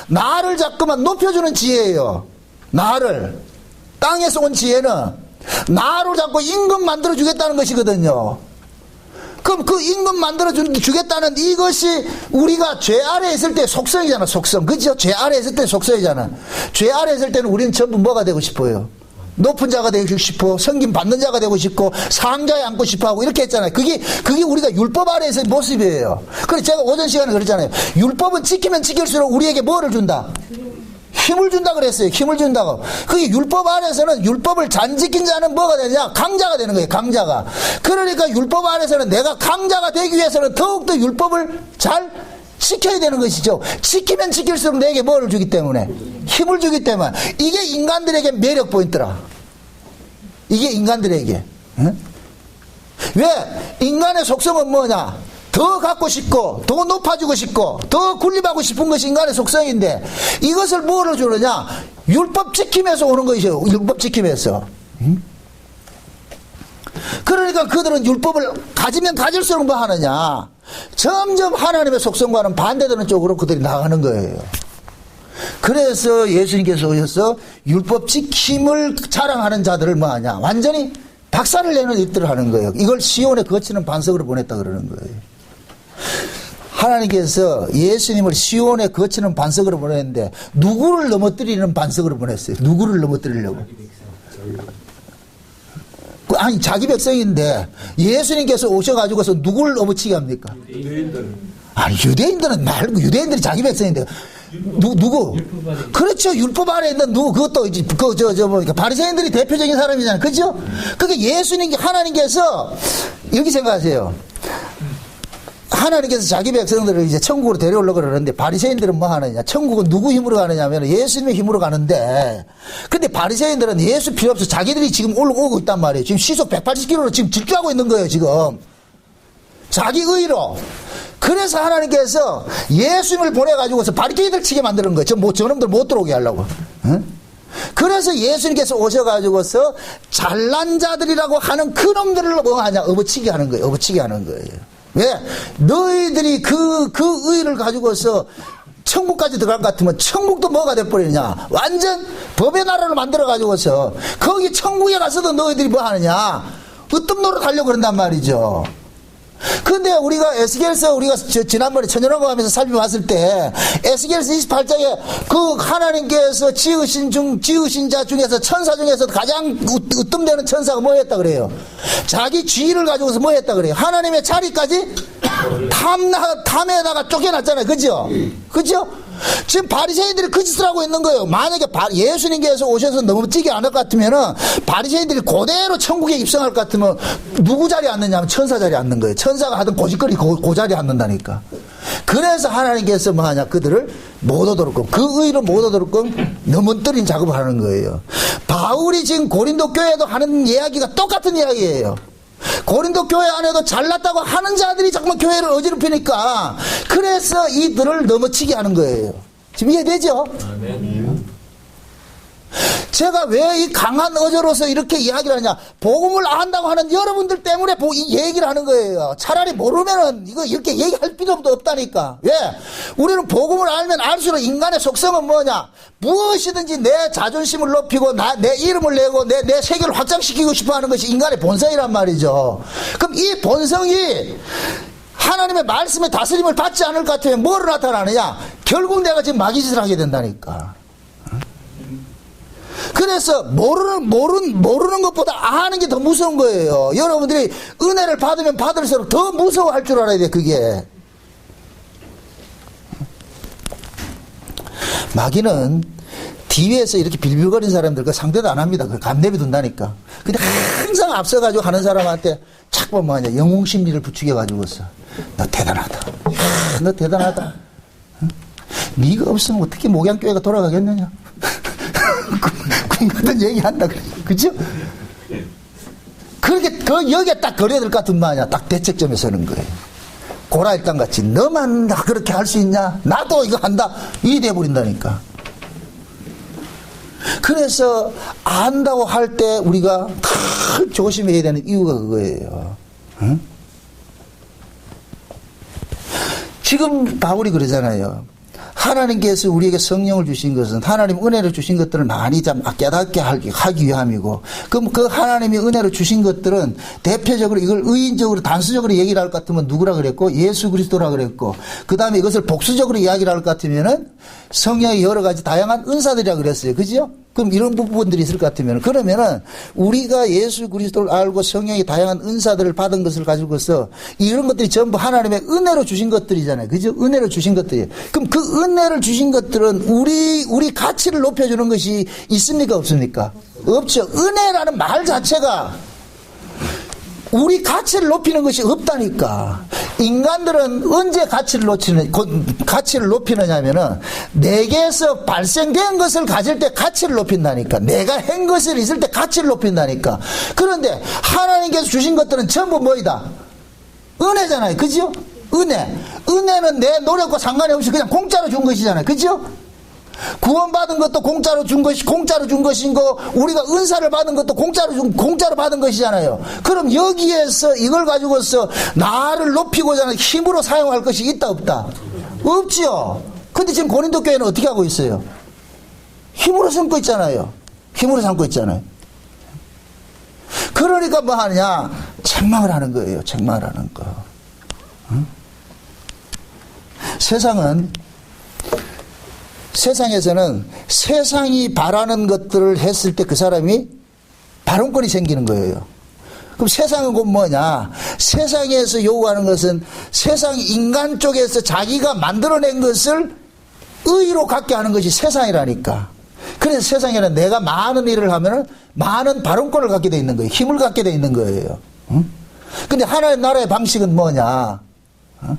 나를 자꾸만 높여주는 지혜예요. 나를. 땅에서 온 지혜는 나를 자꾸 임금 만들어주겠다는 것이거든요. 그럼 그 임금 만들어주겠다는 이것이 우리가 죄 아래에 있을 때 속성이잖아, 속성. 그죠? 죄 아래에 있을 때 속성이잖아. 죄 아래에 있을 때는 우리는 전부 뭐가 되고 싶어요? 높은 자가 되고 싶고, 섬김 받는 자가 되고 싶고, 상자에 앉고 싶어 하고, 이렇게 했잖아요. 그게 우리가 율법 아래에서의 모습이에요. 그래서 제가 오전 시간에 그랬잖아요. 율법은 지키면 지킬수록 우리에게 뭐를 준다? 힘을 준다 그랬어요. 힘을 준다고. 그게 율법 안에서는 율법을 잘 지킨 자는 뭐가 되냐? 강자가 되는 거예요. 강자가. 그러니까 율법 안에서는 내가 강자가 되기 위해서는 더욱더 율법을 잘 지켜야 되는 것이죠. 지키면 지킬수록 내게 뭐를 주기 때문에? 힘을 주기 때문에. 이게 인간들에게 매력 포인트라. 이게 인간들에게. 응? 왜? 인간의 속성은 뭐냐? 더 갖고 싶고, 더 높아지고 싶고, 더 군림하고 싶은 것이 인간의 속성인데, 이것을 뭐로 주느냐? 율법 지킴에서 오는 것이에요. 율법 지킴에서. 응? 그러니까 그들은 율법을 가지면 가질수록 뭐 하느냐? 점점 하나님의 속성과는 반대되는 쪽으로 그들이 나가는 거예요. 그래서 예수님께서 오셔서 율법 지킴을 자랑하는 자들을 뭐 하냐? 완전히 박살을 내는 일들을 하는 거예요. 이걸 시온에 거치는 반석으로 보냈다 그러는 거예요. 하나님께서 예수님을 시온에 거치는 반석으로 보냈는데 누구를 넘어뜨리는 반석으로 보냈어요? 누구를 넘어뜨리려고? 아니 자기 백성인데 예수님께서 오셔가지고서 누구를 넘어치게 합니까? 유대인들. 아니 유대인들은 말고 유대인들이 자기 백성인데 누구? 그렇죠. 율법 아래 있는 누구? 그것도 이제 뭐니까 바리새인들이 대표적인 사람이잖아요. 그죠? 그게 예수님 하나님께서 여기 생각하세요. 하나님께서 자기 백성들을 이제 천국으로 데려오려고 그러는데 바리새인들은 뭐 하느냐? 천국은 누구 힘으로 가느냐면 예수님의 힘으로 가는데 근데 바리새인들은 예수 필요 없어. 자기들이 지금 오고 있단 말이에요. 지금 시속 180km로 지금 질주하고 있는 거예요. 지금. 자기 의로. 그래서 하나님께서 예수님을 보내가지고서 바리케이드를 치게 만드는 거예요. 저놈들 못 들어오게 하려고. 응? 그래서 예수님께서 오셔가지고서 잘난 자들이라고 하는 그 놈들을 뭐 하냐? 업어치게 하는 거예요. 업어치게 하는 거예요. 왜? 너희들이 그 의를 가지고서 천국까지 들어갈 것 같으면 천국도 뭐가 돼버리느냐? 완전 법의 나라를 만들어가지고서 거기 천국에 가서도 너희들이 뭐 하느냐? 으뜸 노릇 하려고 그런단 말이죠. 근데 우리가 에스겔서 우리가 지난번에 천연왕국 하면서 살펴봤을 때 에스겔서 28장에 그 하나님께서 지으신 자 중에서 천사 중에서 가장 으뜸되는 천사가 뭐 했다 그래요? 자기 지위를 가지고서 뭐 했다 그래요? 하나님의 자리까지 탐에다가 쫓겨났잖아요. 그죠? 그죠? 지금 바리새인들이 그 짓을 하고 있는 거예요. 만약에 예수님께서 오셔서 너무 찌게 안 할 것 같으면은 바리새인들이 그대로 천국에 입성할 것 같으면 누구 자리에 앉느냐면 천사 자리에 앉는 거예요. 천사가 하던 고짓거리 그 자리에 앉는다니까. 그래서 하나님께서 뭐 하냐? 그들을 못 오도록 그 의로 못 오도록 넘어뜨린 작업을 하는 거예요. 바울이 지금 고린도 교회도 하는 이야기가 똑같은 이야기예요. 고린도 교회 안에도 잘났다고 하는 자들이 자꾸만 교회를 어지럽히니까 그래서 이들을 넘어치게 하는 거예요. 지금 이해되죠? 제가 왜 이 강한 어조로서 이렇게 이야기를 하냐? 복음을 안다고 하는 여러분들 때문에 이 얘기를 하는 거예요. 차라리 모르면은 이거 이렇게 얘기할 필요도 없다니까. 왜? 우리는 복음을 알면 알수록 인간의 속성은 뭐냐? 무엇이든지 내 자존심을 높이고 내 이름을 내고 내 세계를 확장시키고 싶어 하는 것이 인간의 본성이란 말이죠. 그럼 이 본성이 하나님의 말씀의 다스림을 받지 않을 것 같으면 뭐로 나타나느냐? 결국 내가 지금 마귀짓을 하게 된다니까. 그래서 모르는 것보다 아는 게 더 무서운 거예요. 여러분들이 은혜를 받으면 받을수록 더 무서워할 줄 알아야 돼. 그게 마귀는 뒤에서 이렇게 빌빌거리는 사람들 그 상대도 안 합니다. 그 감내비 둔다니까. 근데 항상 앞서가지고 하는 사람한테 착 뭐하냐 영웅심리를 부추겨가지고서 너 대단하다. 너 대단하다. 응? 네가 없으면 어떻게 목양교회가 돌아가겠느냐. 꿈 같은 얘기 한다 그래. 그죠? 그렇게 여기에 딱 거려야 될 것 같은 말이야. 딱 대책점에 서는 거예요. 고라일당 같이 너만 그렇게 할 수 있냐? 나도 이거 한다. 이 돼버린다니까. 그래서 안다고 할 때 우리가 큰 조심해야 되는 이유가 그거예요. 응? 지금 바울이 그러잖아요. 하나님께서 우리에게 성령을 주신 것은 하나님 은혜를 주신 것들을 많이 깨닫게 하기 위함이고, 그럼 그 하나님이 은혜를 주신 것들은 대표적으로 이걸 의인적으로 단수적으로 얘기를 할 것 같으면 누구라 그랬고 예수 그리스도라 그랬고, 그 다음에 이것을 복수적으로 이야기를 할 것 같으면은 성령의 여러 가지 다양한 은사들이라 그랬어요. 그죠? 그럼 이런 부분들이 있을 것 같으면, 그러면은 우리가 예수 그리스도를 알고 성령의 다양한 은사들을 받은 것을 가지고서 이런 것들이 전부 하나님의 은혜로 주신 것들이잖아요. 그죠? 은혜로 주신 것들이에요. 그럼 그 은혜를 주신 것들은 우리 가치를 높여주는 것이 있습니까? 없습니까? 없죠. 은혜라는 말 자체가 우리 가치를 높이는 것이 없다니까. 인간들은 언제 가치를 높이느냐 하면은 내게서 발생된 것을 가질 때 가치를 높인다니까. 내가 한 것을 있을 때 가치를 높인다니까. 그런데 하나님께서 주신 것들은 전부 뭐이다? 은혜잖아요. 그죠? 은혜는 내 노력과 상관이 없이 그냥 공짜로 준 것이잖아요. 그죠? 구원받은 것도 공짜로 준 것인 거, 우리가 은사를 받은 것도 공짜로 받은 것이잖아요. 그럼 여기에서 이걸 가지고서 나를 높이고자 하는 힘으로 사용할 것이 있다 없다? 없지요. 근데 지금 고린도 교회는 어떻게 하고 있어요? 힘으로 삼고 있잖아요. 그러니까 뭐 하느냐? 책망을 하는 거예요. 책망을 하는 거. 응? 세상에서는 세상이 바라는 것들을 했을 때 그 사람이 발언권이 생기는 거예요. 그럼 세상은 곧 뭐냐? 세상에서 요구하는 것은 세상 인간 쪽에서 자기가 만들어낸 것을 의로 갖게 하는 것이 세상이라니까. 그래서 세상에는 내가 많은 일을 하면 많은 발언권을 갖게 돼 있는 거예요. 힘을 갖게 돼 있는 거예요. 응? 근데 하나님 나라의 방식은 뭐냐? 응?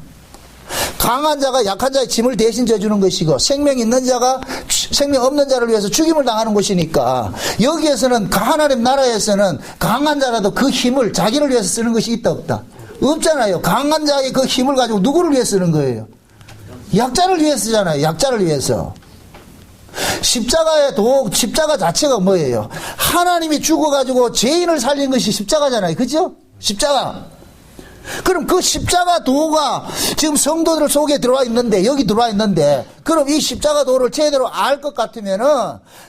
강한 자가 약한 자의 짐을 대신 져주는 것이고, 생명 있는 자가 생명 없는 자를 위해서 죽임을 당하는 것이니까, 여기에서는 하나님 나라에서는 강한 자라도 그 힘을 자기를 위해서 쓰는 것이 있다 없다? 없잖아요. 강한 자의 그 힘을 가지고 누구를 위해 쓰는 거예요? 약자를 위해 쓰잖아요. 약자를 위해서. 십자가 자체가 뭐예요? 하나님이 죽어가지고 죄인을 살린 것이 십자가잖아요. 그죠? 십자가. 그럼 그 십자가 도가 지금 성도들 속에 들어와 있는데, 여기 들어와 있는데, 그럼 이 십자가 도를 제대로 알 것 같으면은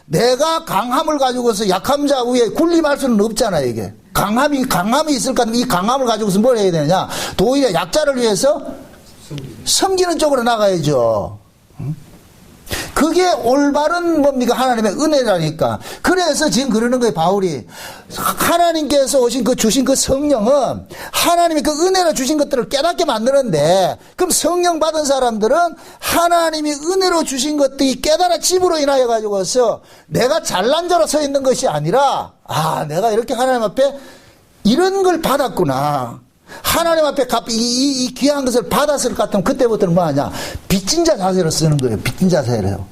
내가 강함을 가지고서 약한 자 위에 군림할 수는 없잖아요. 이게 강함이 있을 것 같으면 이 강함을 가지고서 뭘 해야 되느냐? 도리어 약자를 위해서 섬기는 쪽으로 나가야죠. 그게 올바른 뭡니까? 하나님의 은혜라니까. 그래서 지금 그러는 거예요, 바울이. 하나님께서 주신 그 성령은 하나님이 그 은혜로 주신 것들을 깨닫게 만드는데, 그럼 성령 받은 사람들은 하나님이 은혜로 주신 것들이 깨달아짐으로 인하여 가지고서 내가 잘난 자로 서 있는 것이 아니라, 내가 이렇게 하나님 앞에 이런 걸 받았구나. 하나님 앞에 이 귀한 것을 받았을 것 같으면 그때부터는 뭐 하냐? 빚진 자 자세로 쓰는 거예요. 빚진 자세로.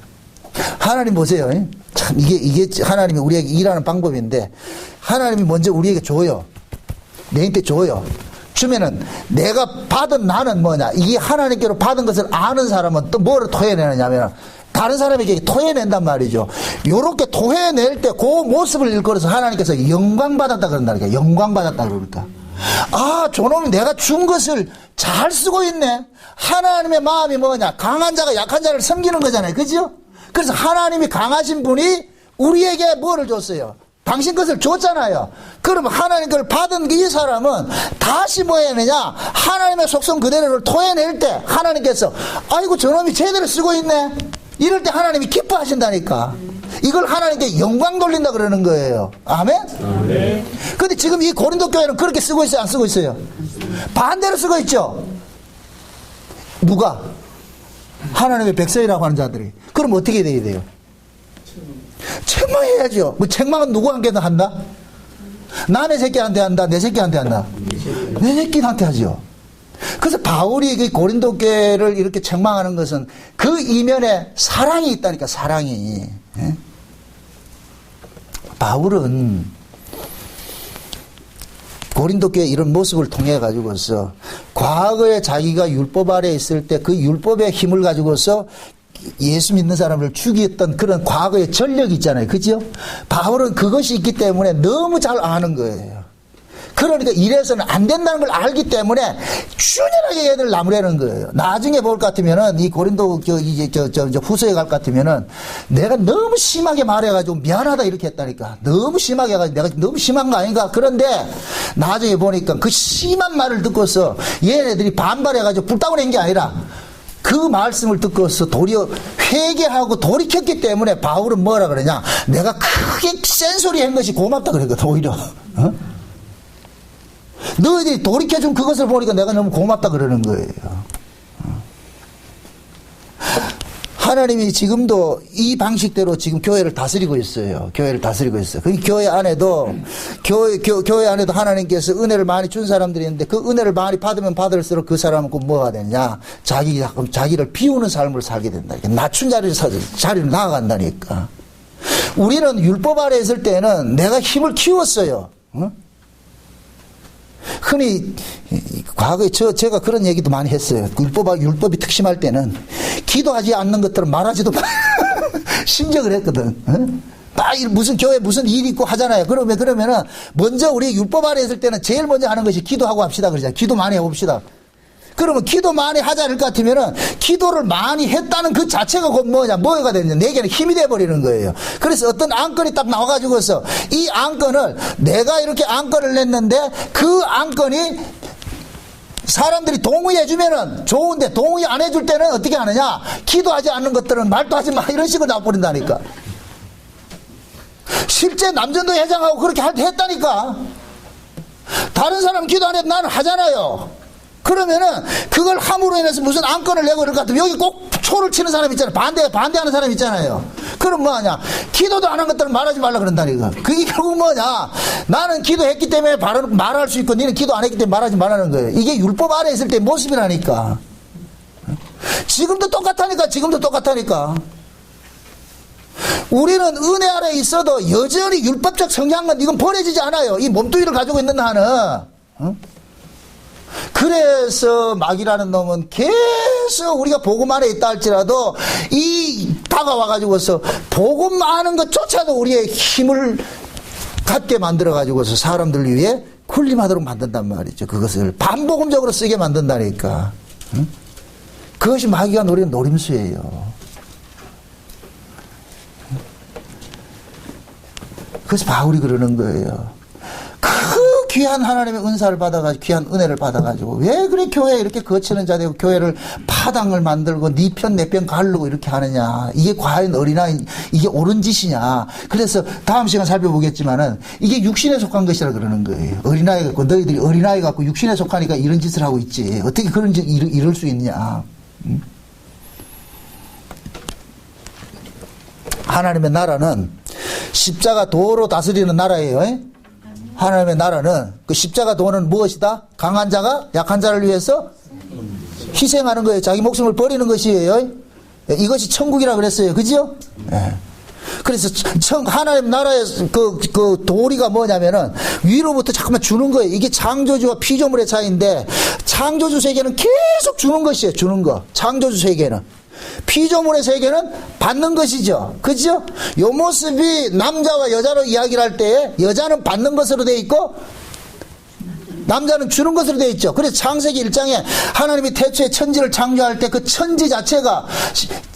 하나님 보세요. 참, 이게 하나님이 우리에게 일하는 방법인데, 하나님이 먼저 우리에게 줘요. 내한테 줘요. 주면은 내가 받은 나는 뭐냐? 이게 하나님께로 받은 것을 아는 사람은 또 뭐를 토해내느냐면, 다른 사람에게 토해낸단 말이죠. 요렇게 토해낼 때 그 모습을 일컬어서 하나님께서 영광받았다 그런다니까. 영광받았다 그러니까. 저놈이 내가 준 것을 잘 쓰고 있네. 하나님의 마음이 뭐냐? 강한 자가 약한 자를 섬기는 거잖아요. 그죠? 그래서 하나님이 강하신 분이 우리에게 뭐를 줬어요? 당신 것을 줬잖아요. 그러면 하나님 걸 받은 이 사람은 다시 뭐 해야 되냐? 하나님의 속성 그대로를 토해낼 때 하나님께서 아이고 저놈이 제대로 쓰고 있네. 이럴 때 하나님이 기뻐하신다니까. 이걸 하나님께 영광 돌린다 그러는 거예요. 아멘? 아멘. 근데 지금 이 고린도 교회는 그렇게 쓰고 있어요? 안 쓰고 있어요? 반대로 쓰고 있죠? 누가? 하나님의 백성이라고 하는 자들이. 그럼 어떻게 돼야 돼요? 책망해야죠. 뭐 책망은 누구한테나 한다? 남의 새끼한테 한다? 내 새끼한테 한다? 내 새끼한테 하죠. 그래서 바울이 고린도 교회를 이렇게 책망하는 것은 그 이면에 사랑이 있다니까. 사랑이. 바울은 고린도 교회 이런 모습을 통해 가지고서 과거에 자기가 율법 아래 있을 때 그 율법의 힘을 가지고서 예수 믿는 사람을 죽였던 그런 과거의 전력이 있잖아요. 그죠? 바울은 그것이 있기 때문에 너무 잘 아는 거예요. 그러니까 이래서는 안 된다는 걸 알기 때문에 춘연하게 얘들 나무라는 거예요. 나중에 볼 것 같으면은 이 고린도 후서에 갈 것 같으면은 내가 너무 심하게 말해가지고 미안하다 이렇게 했다니까. 너무 심하게 해가지고 내가 너무 심한 거 아닌가. 그런데 나중에 보니까 그 심한 말을 듣고서 얘네들이 반발해가지고 불타고 낸 게 아니라 그 말씀을 듣고서 도리어 회개하고 돌이켰기 때문에 바울은 뭐라 그러냐? 내가 크게 센 소리 한 것이 고맙다 그랬거든, 오히려. 어? 너희들이 돌이켜준 그것을 보니까 내가 너무 고맙다 그러는 거예요. 하나님이 지금도 이 방식대로 지금 교회를 다스리고 있어요. 교회를 다스리고 있어요. 그 교회 안에도 교회 안에도 하나님께서 은혜를 많이 준 사람들이 있는데 그 은혜를 많이 받으면 받을수록 그 사람은 꼭 뭐가 되냐? 자기를 비우는 삶을 살게 된다. 낮춘 자리로 나아간다니까. 우리는 율법 아래 있을 때는 내가 힘을 키웠어요. 어? 흔히 과거에 제가 그런 얘기도 많이 했어요. 율법이 특심할 때는 기도하지 않는 것들은 말하지도 마. 심정을 했거든. 무슨 교회 무슨 일이 있고 하잖아요. 그러면은 먼저 우리 율법 아래 있을 때는 제일 먼저 하는 것이 기도하고 합시다 그러잖아요. 기도 많이 해봅시다. 그러면 기도 많이 하자 할 것 같으면은 기도를 많이 했다는 그 자체가 곧 뭐가 되냐. 내게는 힘이 돼버리는 거예요. 그래서 어떤 안건이 딱 나와가지고서 이 안건을 내가 이렇게 안건을 냈는데 그 안건이 사람들이 동의해주면은 좋은데 동의 안 해줄 때는 어떻게 하느냐. 기도하지 않는 것들은 말도 하지 마. 이런 식으로 나와버린다니까. 실제 남전도 회장하고 그렇게 했다니까. 다른 사람 기도 안 해도 나는 하잖아요. 그러면은 그걸 함으로 인해서 무슨 안건을 내고 그럴 것 같으면 여기 꼭 초를 치는 사람 있잖아요. 반대하는 사람 있잖아요. 그럼 뭐하냐. 기도도 안 한 것들은 말하지 말라 그런다니까. 그게 결국 뭐냐. 나는 기도했기 때문에 말할 수 있고 너는 기도 안 했기 때문에 말하지 말라는 거예요. 이게 율법 아래 있을 때 모습이라니까. 지금도 똑같다니까. 우리는 은혜 아래 있어도 여전히 율법적 성향은 이건 버려지지 않아요. 이 몸뚱이를 가지고 있는 한은. 어? 그래서 마귀라는 놈은 계속 우리가 복음 안에 있다 할지라도 다가와가지고서 복음 아는 것조차도 우리의 힘을 갖게 만들어가지고서 사람들 위해 군림하도록 만든단 말이죠. 그것을 반복음적으로 쓰게 만든다니까. 응? 그것이 마귀가 노리는 노림수예요. 그래서 바울이 그러는 거예요. 그 귀한 하나님의 은사를 받아가지고 귀한 은혜를 받아가지고 왜 그래 교회에 이렇게 거치는 자 되고 교회를 파당을 만들고 네 편 내 편 가르고 이렇게 하느냐. 이게 과연 어린아이 이게 옳은 짓이냐. 그래서 다음 시간 살펴보겠지만은 이게 육신에 속한 것이라 그러는 거예요. 어린아이 갖고 너희들이 어린아이 갖고 육신에 속하니까 이런 짓을 하고 있지. 어떻게 그런 짓 이럴 수 있냐. 하나님의 나라는 십자가 도로 다스리는 나라예요. 하나님의 나라는 그 십자가 도는 무엇이다? 강한 자가 약한 자를 위해서 희생하는 거예요. 자기 목숨을 버리는 것이에요. 이것이 천국이라 그랬어요. 그죠? 네. 그래서 하나님 나라의 그 도리가 뭐냐면은 위로부터 자꾸만 주는 거예요. 이게 창조주와 피조물의 차이인데 창조주 세계는 계속 주는 것이에요. 주는 거. 창조주 세계는. 피조물의 세계는 받는 것이죠. 그죠? 요 모습이 남자와 여자로 이야기를 할 때 여자는 받는 것으로 되어 있고 남자는 주는 것으로 되어 있죠. 그래서 창세기 1장에 하나님이 태초에 천지를 창조할 때 그 천지 자체가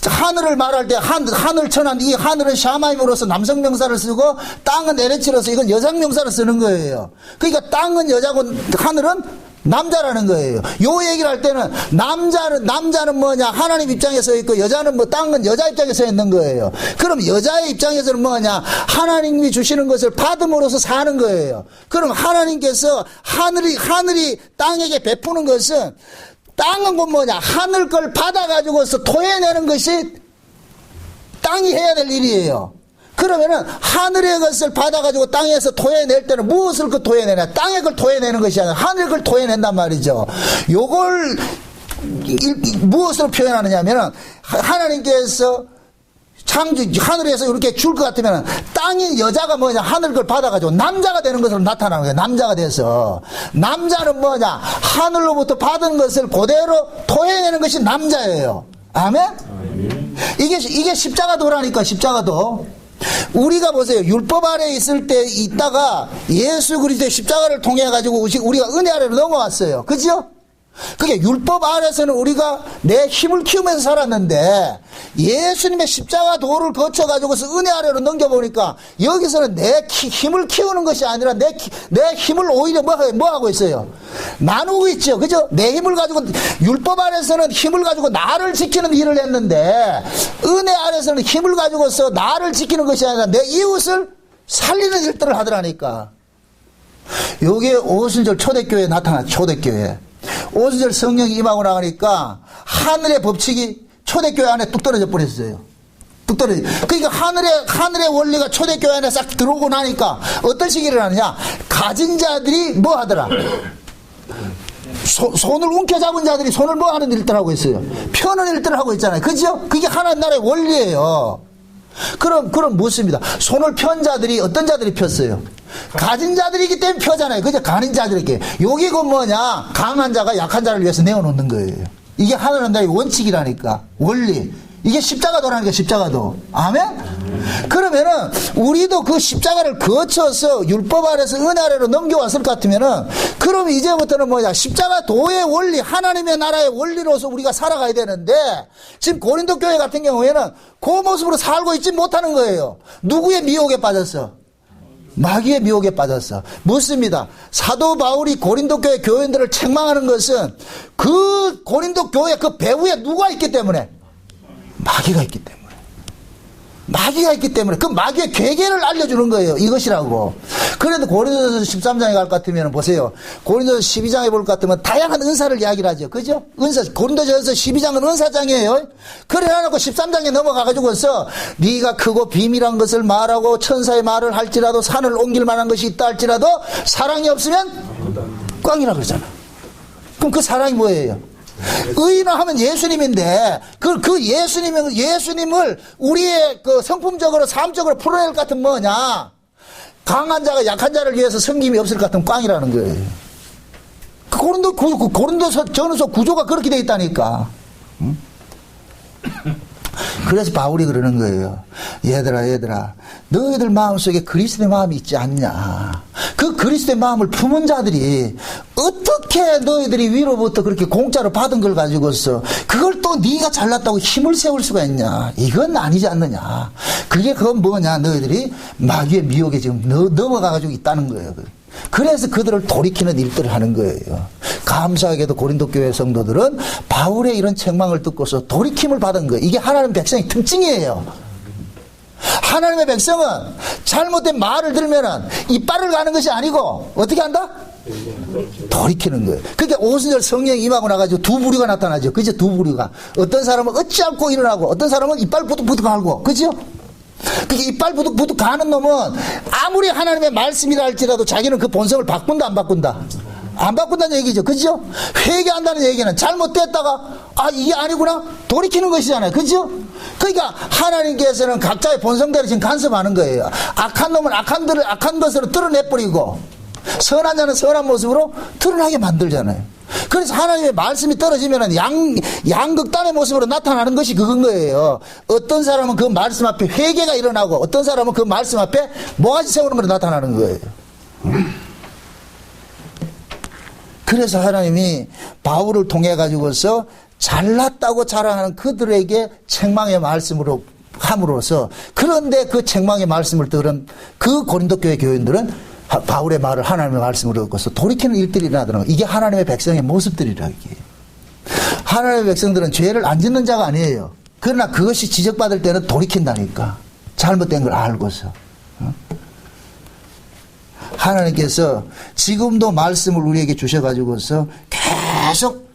하늘을 말할 때 하늘 천한 이 하늘은 샤마임으로서 남성 명사를 쓰고 땅은 에레치로서 이건 여성 명사를 쓰는 거예요. 그러니까 땅은 여자고 하늘은 남자라는 거예요. 요 얘기를 할 때는 남자는 뭐냐 하나님 입장에 서 있고 여자는 땅은 여자 입장에 서 있는 거예요. 그럼 여자의 입장에서는 뭐냐 하나님이 주시는 것을 받음으로써 사는 거예요. 그럼 하나님께서 하늘이 땅에게 베푸는 것은 땅은 곧 뭐냐 하늘 걸 받아가지고서 토해내는 것이 땅이 해야 될 일이에요. 그러면은 하늘의 것을 받아가지고 땅에서 토해낼 때는 무엇을 토해내냐? 땅의 걸 토해내는 것이 아니라 하늘의 걸 토해낸단 말이죠. 요걸 무엇으로 표현하느냐 하면은 하나님께서 하늘에서 이렇게 줄 것 같으면 땅인 여자가 뭐냐 하늘 걸 받아가지고 남자가 되는 것으로 나타나는 거예요. 남자가 돼서 남자는 뭐냐 하늘로부터 받은 것을 그대로 토해내는 것이 남자예요. 아멘? 이게 십자가도라니까. 십자가도 우리가 보세요. 율법 아래 있을 때 있다가 예수 그리스도의 십자가를 통해 가지고 우리가 은혜 아래로 넘어왔어요. 그죠? 그게 율법 아래서는 우리가 내 힘을 키우면서 살았는데 예수님의 십자가 도를 거쳐가지고서 은혜 아래로 넘겨보니까 여기서는 내 힘을 키우는 것이 아니라 내 힘을 오히려 뭐 하고 있어요? 나누고 있죠. 그죠? 내 힘을 가지고 율법 아래서는 힘을 가지고 나를 지키는 일을 했는데 은혜 아래서는 힘을 가지고서 나를 지키는 것이 아니라 내 이웃을 살리는 일들을 하더라니까. 요게 오순절 초대교회에 나타났죠. 초대교회. 오순절 성령이 임하고 나가니까 하늘의 법칙이 초대교회 안에 뚝 떨어져 버렸어요. 뚝 떨어져. 그러니까 하늘의 원리가 초대교회 안에 싹 들어오고 나니까 어떤 식이 일어나느냐. 가진 자들이 뭐 하더라. 손을 움켜잡은 자들이 손을 뭐 하는 일들 하고 있어요. 펴는 일들을 하고 있잖아요. 그죠? 그게 하나님 나라의 원리예요. 그럼 묻습니다. 손을 편 자들이 어떤 자들이 폈어요? 가진 자들이기 때문에 펴잖아요. 그죠? 가진 자들에게. 여기 그 뭐냐? 강한 자가 약한 자를 위해서 내어놓는 거예요. 이게 하나님 나라의 원칙이라니까. 원리. 이게 십자가도라니까, 십자가도. 아멘? 그러면은, 우리도 그 십자가를 거쳐서 율법 아래서 은혜 아래로 넘겨왔을 것 같으면은, 그럼 이제부터는 뭐냐? 십자가도의 원리, 하나님의 나라의 원리로서 우리가 살아가야 되는데, 지금 고린도 교회 같은 경우에는 그 모습으로 살고 있지 못하는 거예요. 누구의 미혹에 빠졌어? 마귀의 미혹에 빠졌어. 묻습니다. 사도 바울이 고린도 교회 교인들을 책망하는 것은 그 고린도 교회 그 배후에 누가 있기 때문에? 마귀가 있기 때문에. 마귀가 있기 때문에 그 마귀의 괴계를 알려주는 거예요. 이것이라고. 그런데 고린도전서 13장에 갈 것 같으면 보세요. 고린도전서 12장에 볼 것 같으면 다양한 은사를 이야기를 하죠. 그죠? 은사. 고린도전서 12장은 은사장이에요. 그래 놔놓고 13장에 넘어가가지고서 네가 크고 비밀한 것을 말하고 천사의 말을 할지라도 산을 옮길 만한 것이 있다 할지라도 사랑이 없으면 꽝이라 그러잖아. 그럼 그 사랑이 뭐예요? 의인을 하면 예수님인데 그 예수님을 우리의 그 성품적으로 삶적으로 풀어낼 것 같은 뭐냐? 강한 자가 약한 자를 위해서 섬김이 없을 것 같은 꽝이라는 거예요. 고린도 전서 구조가 그렇게 돼 있다니까. 응? 그래서 바울이 그러는 거예요. 얘들아 너희들 마음속에 그리스도의 마음이 있지 않냐. 그 그리스도의 마음을 품은 자들이 어떻게 너희들이 위로부터 그렇게 공짜로 받은 걸 가지고서 그걸 또 네가 잘났다고 힘을 세울 수가 있냐. 이건 아니지 않느냐. 그건 뭐냐. 너희들이 마귀의 미혹에 지금 넘어가가지고 있다는 거예요. 그래서 그들을 돌이키는 일들을 하는 거예요. 감사하게도 고린도 교회 성도들은 바울의 이런 책망을 듣고서 돌이킴을 받은 거예요. 이게 하나님 백성의 특징이에요. 하나님의 백성은 잘못된 말을 들으면은 이빨을 가는 것이 아니고 어떻게 한다? 돌이키는 거예요. 그러니까 오순절 성령이 임하고 나가지고 두 부류가 나타나죠. 그죠? 두 부류가. 어떤 사람은 어찌 않고 일어나고 어떤 사람은 이빨 부득부득 갈고. 그죠? 그게 이빨 부득부득 가는 놈은 아무리 하나님의 말씀이라 할지라도 자기는 그 본성을 바꾼다 안 바꾼다? 안 바꾼다는 얘기죠. 그죠? 회개한다는 얘기는 잘못됐다가 이게 아니구나 돌이키는 것이잖아요. 그죠? 그러니까 하나님께서는 각자의 본성대로 지금 간섭하는 거예요. 악한 놈은 악한 것으로 드러내버리고 선한 자는 선한 모습으로 드러나게 만들잖아요. 그래서 하나님의 말씀이 떨어지면은 양극단의 모습으로 나타나는 것이 그건 거예요. 어떤 사람은 그 말씀 앞에 회개가 일어나고 어떤 사람은 그 말씀 앞에 모가지 세우는 걸로 나타나는 거예요. 그래서 하나님이 바울을 통해 가지고서 잘났다고 자랑하는 그들에게 책망의 말씀으로 함으로써 그런데 그 책망의 말씀을 들은 그 고린도 교회 교인들은 바울의 말을 하나님의 말씀으로 듣고서 돌이키는 일들이 일어나더라고요. 이게 하나님의 백성의 모습들이라 이게. 하나님의 백성들은 죄를 안 짓는 자가 아니에요. 그러나 그것이 지적받을 때는 돌이킨다니까. 잘못된 걸 알고서. 하나님께서 지금도 말씀을 우리에게 주셔가지고서 계속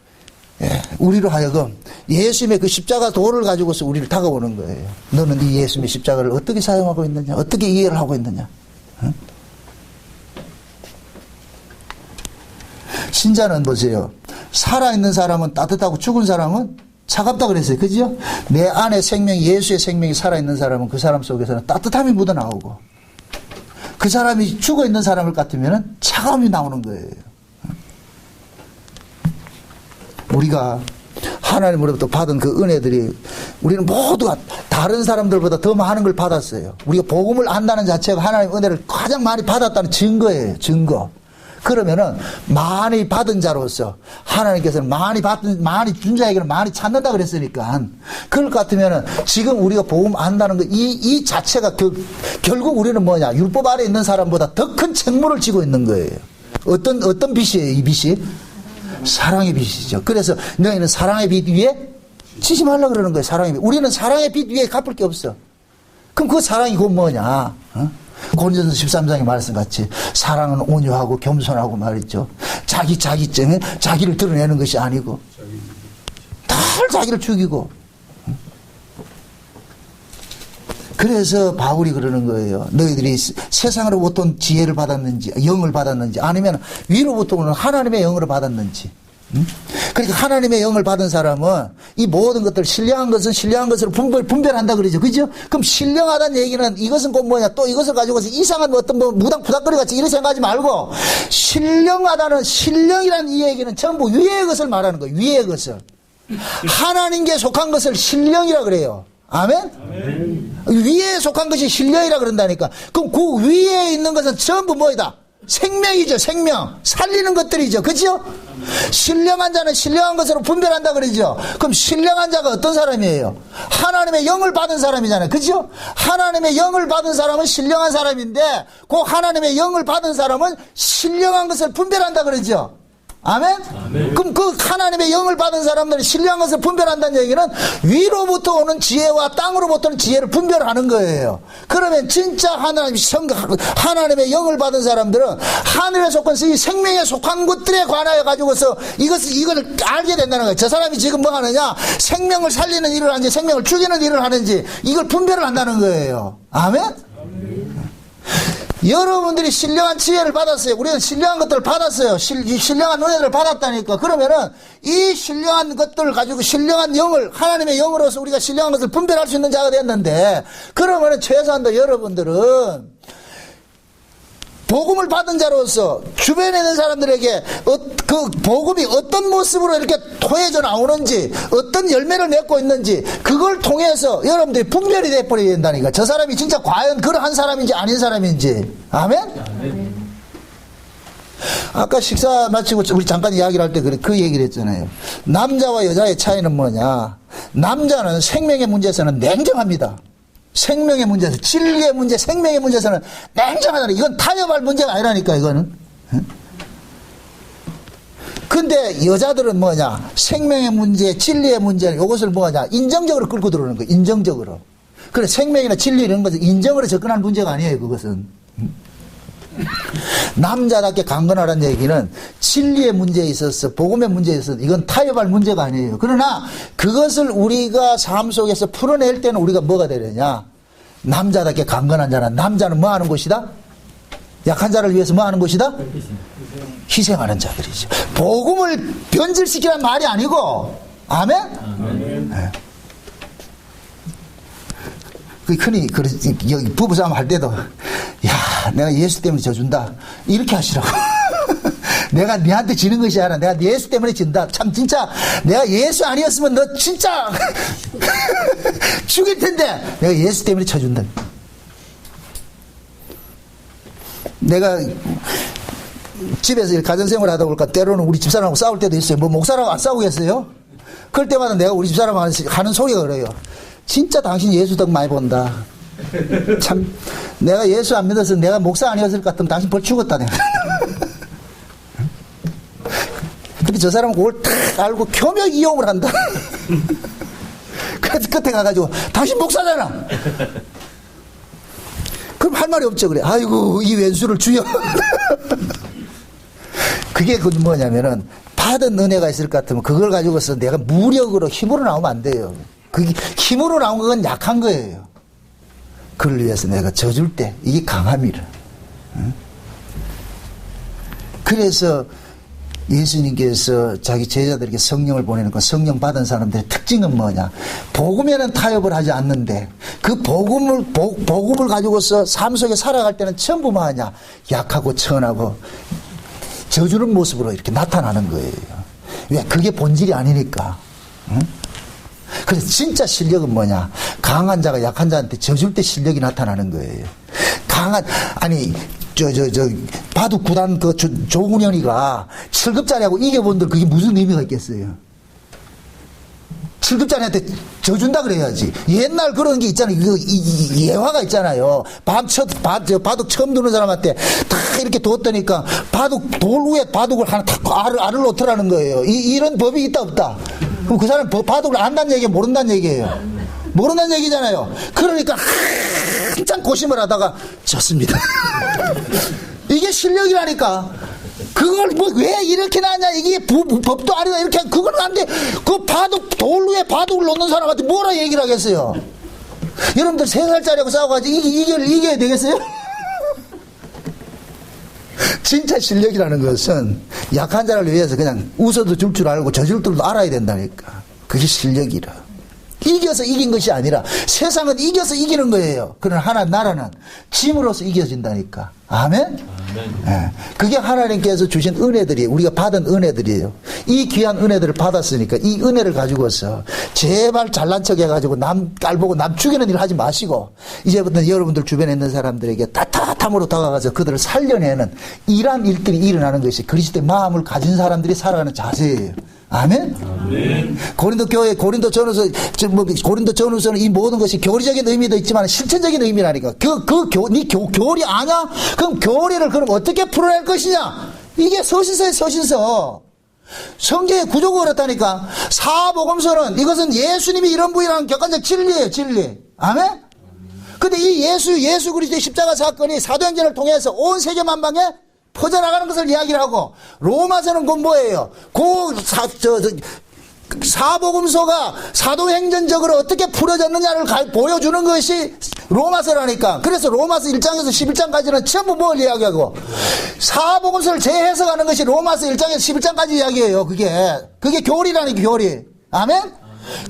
우리로 하여금 예수님의 그 십자가 도를 가지고서 우리를 다가오는 거예요. 너는 이 예수님의 십자가를 어떻게 사용하고 있느냐? 어떻게 이해를 하고 있느냐? 신자는 보세요. 살아있는 사람은 따뜻하고 죽은 사람은 차갑다 그랬어요. 그죠? 내 안에 생명이 예수의 생명이 살아있는 사람은 그 사람 속에서는 따뜻함이 묻어나오고 그 사람이 죽어있는 사람을 같으면 차가움이 나오는 거예요. 우리가 하나님으로부터 받은 그 은혜들이 우리는 모두가 다른 사람들보다 더 많은 걸 받았어요. 우리가 복음을 안다는 자체가 하나님의 은혜를 가장 많이 받았다는 증거예요. 증거. 그러면은 많이 받은 자로서 하나님께서는 많이 준 자에게는 많이 찾는다 그랬으니까 그럴 것 같으면은 지금 우리가 복음 안다는 거 이 자체가 결국 우리는 뭐냐 율법 아래 있는 사람보다 더 큰 책무를 지고 있는 거예요. 어떤 빚이에요 이 빚이? 사랑의 빚이죠. 그래서 너희는 사랑의 빚 위에 치지 말라 그러는 거예요. 사랑의 빚. 우리는 사랑의 빚 위에 갚을 게 없어. 그럼 그 사랑이 곧 뭐냐? 고린도전서 13장의 말씀같이 사랑은 온유하고 겸손하고 말이죠. 자기증에 자기를 드러내는 것이 아니고 늘 자기를 죽이고. 그래서 바울이 그러는 거예요. 너희들이 세상으로부터 온 지혜를 받았는지 영을 받았는지 아니면 위로부터 오는 하나님의 영을 받았는지. 그러니까 하나님의 영을 받은 사람은 이 모든 것들 신령한 것은 신령한 것으로 분별한다 그러죠. 그죠? 그럼 신령하다는 얘기는 이것은 곧 뭐냐 또 이것을 가지고서 이상한 어떤 무당푸닥거리 같이 이렇게 생각하지 말고 신령하다는 신령이라는 이 얘기는 전부 위의 것을 말하는 거예요. 위의 것을. 하나님께 속한 것을 신령이라 그래요. 아멘? 위에 속한 것이 신령이라 그런다니까. 그럼 그 위에 있는 것은 전부 뭐이다? 생명이죠. 생명. 살리는 것들이죠. 그죠? 신령한 자는 신령한 것으로 분별한다 그러죠. 그럼 신령한 자가 어떤 사람이에요? 하나님의 영을 받은 사람이잖아요. 그죠? 하나님의 영을 받은 사람은 신령한 사람인데 그 하나님의 영을 받은 사람은 신령한 것을 분별한다 그러죠. 아멘? 아멘? 그럼 그 하나님의 영을 받은 사람들이 신령한 것을 분별한다는 얘기는 위로부터 오는 지혜와 땅으로부터 오는 지혜를 분별하는 거예요. 그러면 진짜 하나님의 영을 받은 사람들은 하늘에 속한 이 생명에 속한 것들에 관하여 가지고서 이걸 알게 된다는 거예요. 저 사람이 지금 뭐 하느냐? 생명을 살리는 일을 하는지 생명을 죽이는 일을 하는지 이걸 분별을 한다는 거예요. 아멘? 아멘. 여러분들이 신령한 지혜를 받았어요. 우리는 신령한 것들을 받았어요. 신령한 은혜를 받았다니까. 그러면은 이 신령한 것들을 가지고 신령한 영을 하나님의 영으로서 우리가 신령한 것을 분별할 수 있는 자가 됐는데 그러면은 최소한도 여러분들은 복음을 받은 자로서 주변에 있는 사람들에게 그 복음이 어떤 모습으로 이렇게 토해져 나오는지 어떤 열매를 맺고 있는지 그걸 통해서 여러분들이 분별이 돼버려야 된다니까. 저 사람이 진짜 과연 그러한 사람인지 아닌 사람인지. 아멘? 아까 식사 마치고 우리 잠깐 이야기를 할 때 그 얘기를 했잖아요. 남자와 여자의 차이는 뭐냐. 남자는 생명의 문제에서는 냉정합니다. 생명의 문제에서 진리의 문제 생명의 문제에서는 냉정하다. 이건 타협할 문제가 아니라니까 이거는. 근데 여자들은 뭐냐 생명의 문제 진리의 문제는 이것을 뭐냐 인정적으로 끌고 들어오는 거예요. 인정적으로. 그래 생명이나 진리 이런 것은 인정으로 접근할 문제가 아니에요. 그것은 남자답게 강건하라는 얘기는 진리의 문제에 있어서 복음의 문제에 있어서 이건 타협할 문제가 아니에요. 그러나 그것을 우리가 삶 속에서 풀어낼 때는 우리가 뭐가 되느냐 남자답게 강건한 자는 남자는 뭐 하는 것이다? 약한 자를 위해서 뭐 하는 것이다? 희생하는 자들이죠. 복음을 변질시키라는 말이 아니고 아멘? 아멘. 네. 흔히 여기 부부싸움 할 때도 야 내가 예수 때문에 져준다 이렇게 하시라고. 내가 네한테 지는 것이 아니라 내가 예수 때문에 진다. 참 진짜 내가 예수 아니었으면 너 진짜 죽일 텐데 내가 예수 때문에 쳐준다. 내가 집에서 가정생활 하다 보니까 때로는 우리 집사람하고 싸울 때도 있어요. 뭐 목사라고 안 싸우겠어요? 그럴 때마다 내가 우리 집사람하고 하는 소리가 그래요. 진짜 당신 예수 덕 많이 본다. 참 내가 예수 안 믿어서 내가 목사 아니었을 것 같으면 당신 벌 죽었다 내가. 근데 저 사람은 그걸 딱 알고 교묘 이용을 한다. 그래서 끝에 가가지고 당신 목사잖아. 그럼 할 말이 없죠. 그래 아이고 이 왼수를 주여. 그게 그 뭐냐면은 받은 은혜가 있을 것 같으면 그걸 가지고서 내가 무력으로 힘으로 나오면 안 돼요. 그게 힘으로 나온 건 약한 거예요. 그를 위해서 내가 져줄 때 이게 강함이라. 응? 그래서 예수님께서 자기 제자들에게 성령을 보내는 건 성령 받은 사람들의 특징은 뭐냐? 복음에는 타협을 하지 않는데 그 복음을 가지고서 삶 속에 살아갈 때는 전부 뭐하냐? 약하고 천하고 져주는 모습으로 이렇게 나타나는 거예요. 왜? 그게 본질이 아니니까. 응? 그래서 진짜 실력은 뭐냐? 강한 자가 약한 자한테 져줄 때 실력이 나타나는 거예요. 바둑 구단 그 조훈현이가 7급짜리하고 이겨본들 그게 무슨 의미가 있겠어요? 7급짜리한테 져준다 그래야지. 옛날 그런 게 있잖아요. 예화가 있잖아요. 바둑 처음 두는 사람한테 다 이렇게 뒀더니까 돌 위에 바둑을 하나 탁 알을 놓더라는 거예요. 이런 법이 있다 없다? 그럼 그 사람 바둑을 안다는 얘기예요? 모른다는 얘기예요? 모른다는 얘기잖아요. 그러니까 한참 고심을 하다가 졌습니다. 이게 실력이라니까. 그걸 왜 이렇게 나냐, 이게 법도 아니다, 이렇게, 그건 안 돼. 그 돌 위에 바둑을 놓는 사람한테 뭐라 얘기를 하겠어요? 여러분들 3살짜리하고 싸워가지고 이겨야 되겠어요? 진짜 실력이라는 것은 약한 자를 위해서 그냥 웃어도 줄 줄 알고 져줄 줄도 알아야 된다니까. 그게 실력이라. 이겨서 이긴 것이 아니라 세상은 이겨서 이기는 거예요. 그러나 하나님 나라는 짐으로써 이겨진다니까. 아멘? 네. 그게 하나님께서 주신 은혜들이, 우리가 받은 은혜들이에요. 이 귀한 은혜들을 받았으니까 이 은혜를 가지고서 제발 잘난 척 해가지고 남 깔보고 남 죽이는 일 하지 마시고, 이제부터 여러분들 주변에 있는 사람들에게 따뜻함으로 다가가서 그들을 살려내는 이러한 일들이 일어나는 것이 그리스도의 마음을 가진 사람들이 살아가는 자세예요. 아멘? 아멘. 고린도 전후서는 이 모든 것이 교리적인 의미도 있지만 실천적인 의미라니까. 네 교리 아냐? 그럼 교리를 그럼 어떻게 풀어낼 것이냐? 이게 서신서예요, 서신서. 성경의 구조가 그렇다니까. 사복음서는 이것은 예수님이 이런 분이라는 객관적 진리예요, 진리. 아멘? 근데 이 예수 그리스도의 십자가 사건이 사도행전을 통해서 온 세계 만방에 퍼져나가는 것을 이야기를 하고, 로마서는 그 뭐예요? 사복음서가 사도행전적으로 어떻게 풀어졌느냐를 보여주는 것이 로마서라니까. 그래서 로마서 1장에서 11장까지는 전부 뭘 이야기하고, 사복음서를 재해석하는 것이 로마서 1장에서 11장까지 이야기해요. 그게 교리라니까, 교리. 아멘?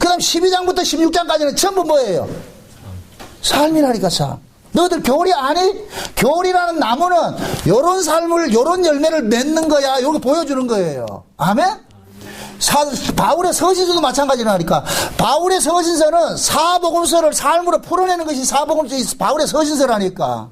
그 다음 12장부터 16장까지는 전부 뭐예요? 삶이라니까, 삶. 너희들 교리 아니? 교리라는 나무는 요런 삶을, 요런 열매를 맺는 거야. 요거 보여주는 거예요. 아멘? 바울의 서신서도 마찬가지라니까. 바울의 서신서는 사복음서를 삶으로 풀어내는 것이 바울의 서신서라니까.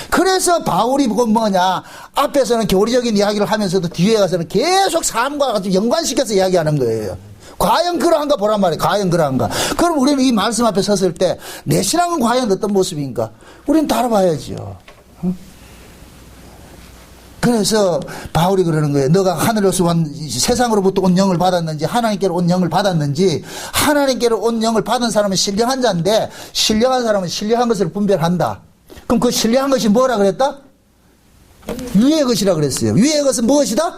그래서 바울이 뭐냐, 앞에서는 교리적인 이야기를 하면서도 뒤에 가서는 계속 삶과 같이 연관시켜서 이야기하는 거예요. 과연 그러한가 보란 말이에요. 과연 그러한가. 그럼 우리는 이 말씀 앞에 섰을 때 내 신앙은 과연 어떤 모습인가? 우리는 따라봐야죠. 응? 그래서 바울이 그러는 거예요. 너가 하늘로서 세상으로부터 온 영을 받았는지 하나님께로 온 영을 받았는지, 하나님께로 온 영을 받은 사람은 신령한 자인데 신령한 사람은 신령한 것을 분별한다. 그럼 그 신령한 것이 뭐라 그랬다? 위의 것이라 그랬어요. 위의 것은 무엇이다?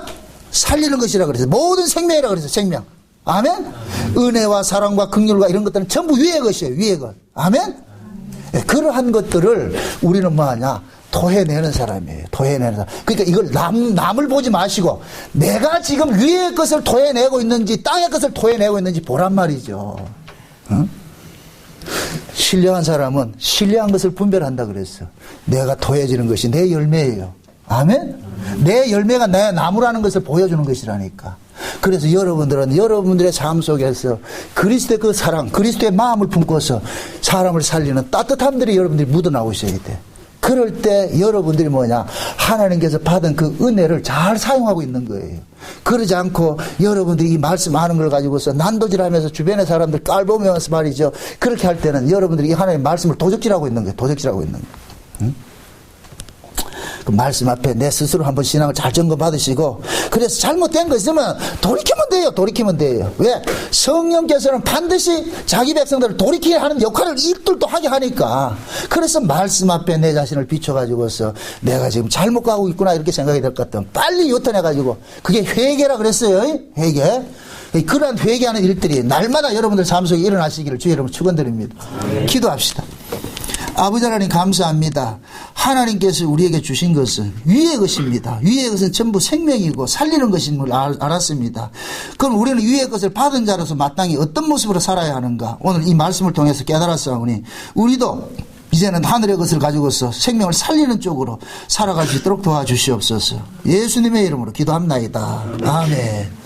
살리는 것이라 그랬어요. 모든 생명이라 그랬어요. 생명. 아멘? 은혜와 사랑과 긍휼과 이런 것들은 전부 위의 것이에요. 위의 것. 아멘? 네, 그러한 것들을 우리는 뭐하냐? 토해내는 사람이에요. 토해내는 사람. 그러니까 이걸 남을 보지 마시고 내가 지금 위의 것을 토해내고 있는지 땅의 것을 토해내고 있는지 보란 말이죠. 응? 신령한 사람은 신령한 것을 분별한다 그랬어. 내가 토해지는 것이 내 열매예요. 아멘? 내 열매가 내 나무라는 것을 보여주는 것이라니까. 그래서 여러분들은 여러분들의 삶 속에서 그리스도의 그 사랑, 그리스도의 마음을 품고서 사람을 살리는 따뜻함들이 여러분들이 묻어나오셔야 돼. 그럴 때 여러분들이 뭐냐, 하나님께서 받은 그 은혜를 잘 사용하고 있는 거예요. 그러지 않고 여러분들이 이 말씀 하는 걸 가지고서 난도질하면서 주변의 사람들 깔보면서 말이죠, 그렇게 할 때는 여러분들이 이 하나님의 말씀을 도적질하고 있는 거예요. 도적질하고 있는 거예요. 응? 그 말씀 앞에 내 스스로 한번 신앙을 잘 점검받으시고, 그래서 잘못된 거 있으면 돌이키면 돼요. 왜? 성령께서는 반드시 자기 백성들을 돌이키게 하는 역할을 이들도 하게 하니까. 그래서 말씀 앞에 내 자신을 비춰가지고서 내가 지금 잘못 가고 있구나 이렇게 생각이 될 것 같으면 빨리 요탄해가지고, 그게 회개라 그랬어요. 회개. 그러한 회개하는 일들이 날마다 여러분들 삶 속에 일어나시기를 주의 이름으로 축원드립니다. 기도합시다. 아버지 하나님 감사합니다. 하나님께서 우리에게 주신 것은 위의 것입니다. 위의 것은 전부 생명이고 살리는 것인 걸 알았습니다. 그럼 우리는 위의 것을 받은 자로서 마땅히 어떤 모습으로 살아야 하는가? 오늘 이 말씀을 통해서 깨달았사오니 우리도 이제는 하늘의 것을 가지고서 생명을 살리는 쪽으로 살아갈 수 있도록 도와주시옵소서. 예수님의 이름으로 기도합나이다. 아멘.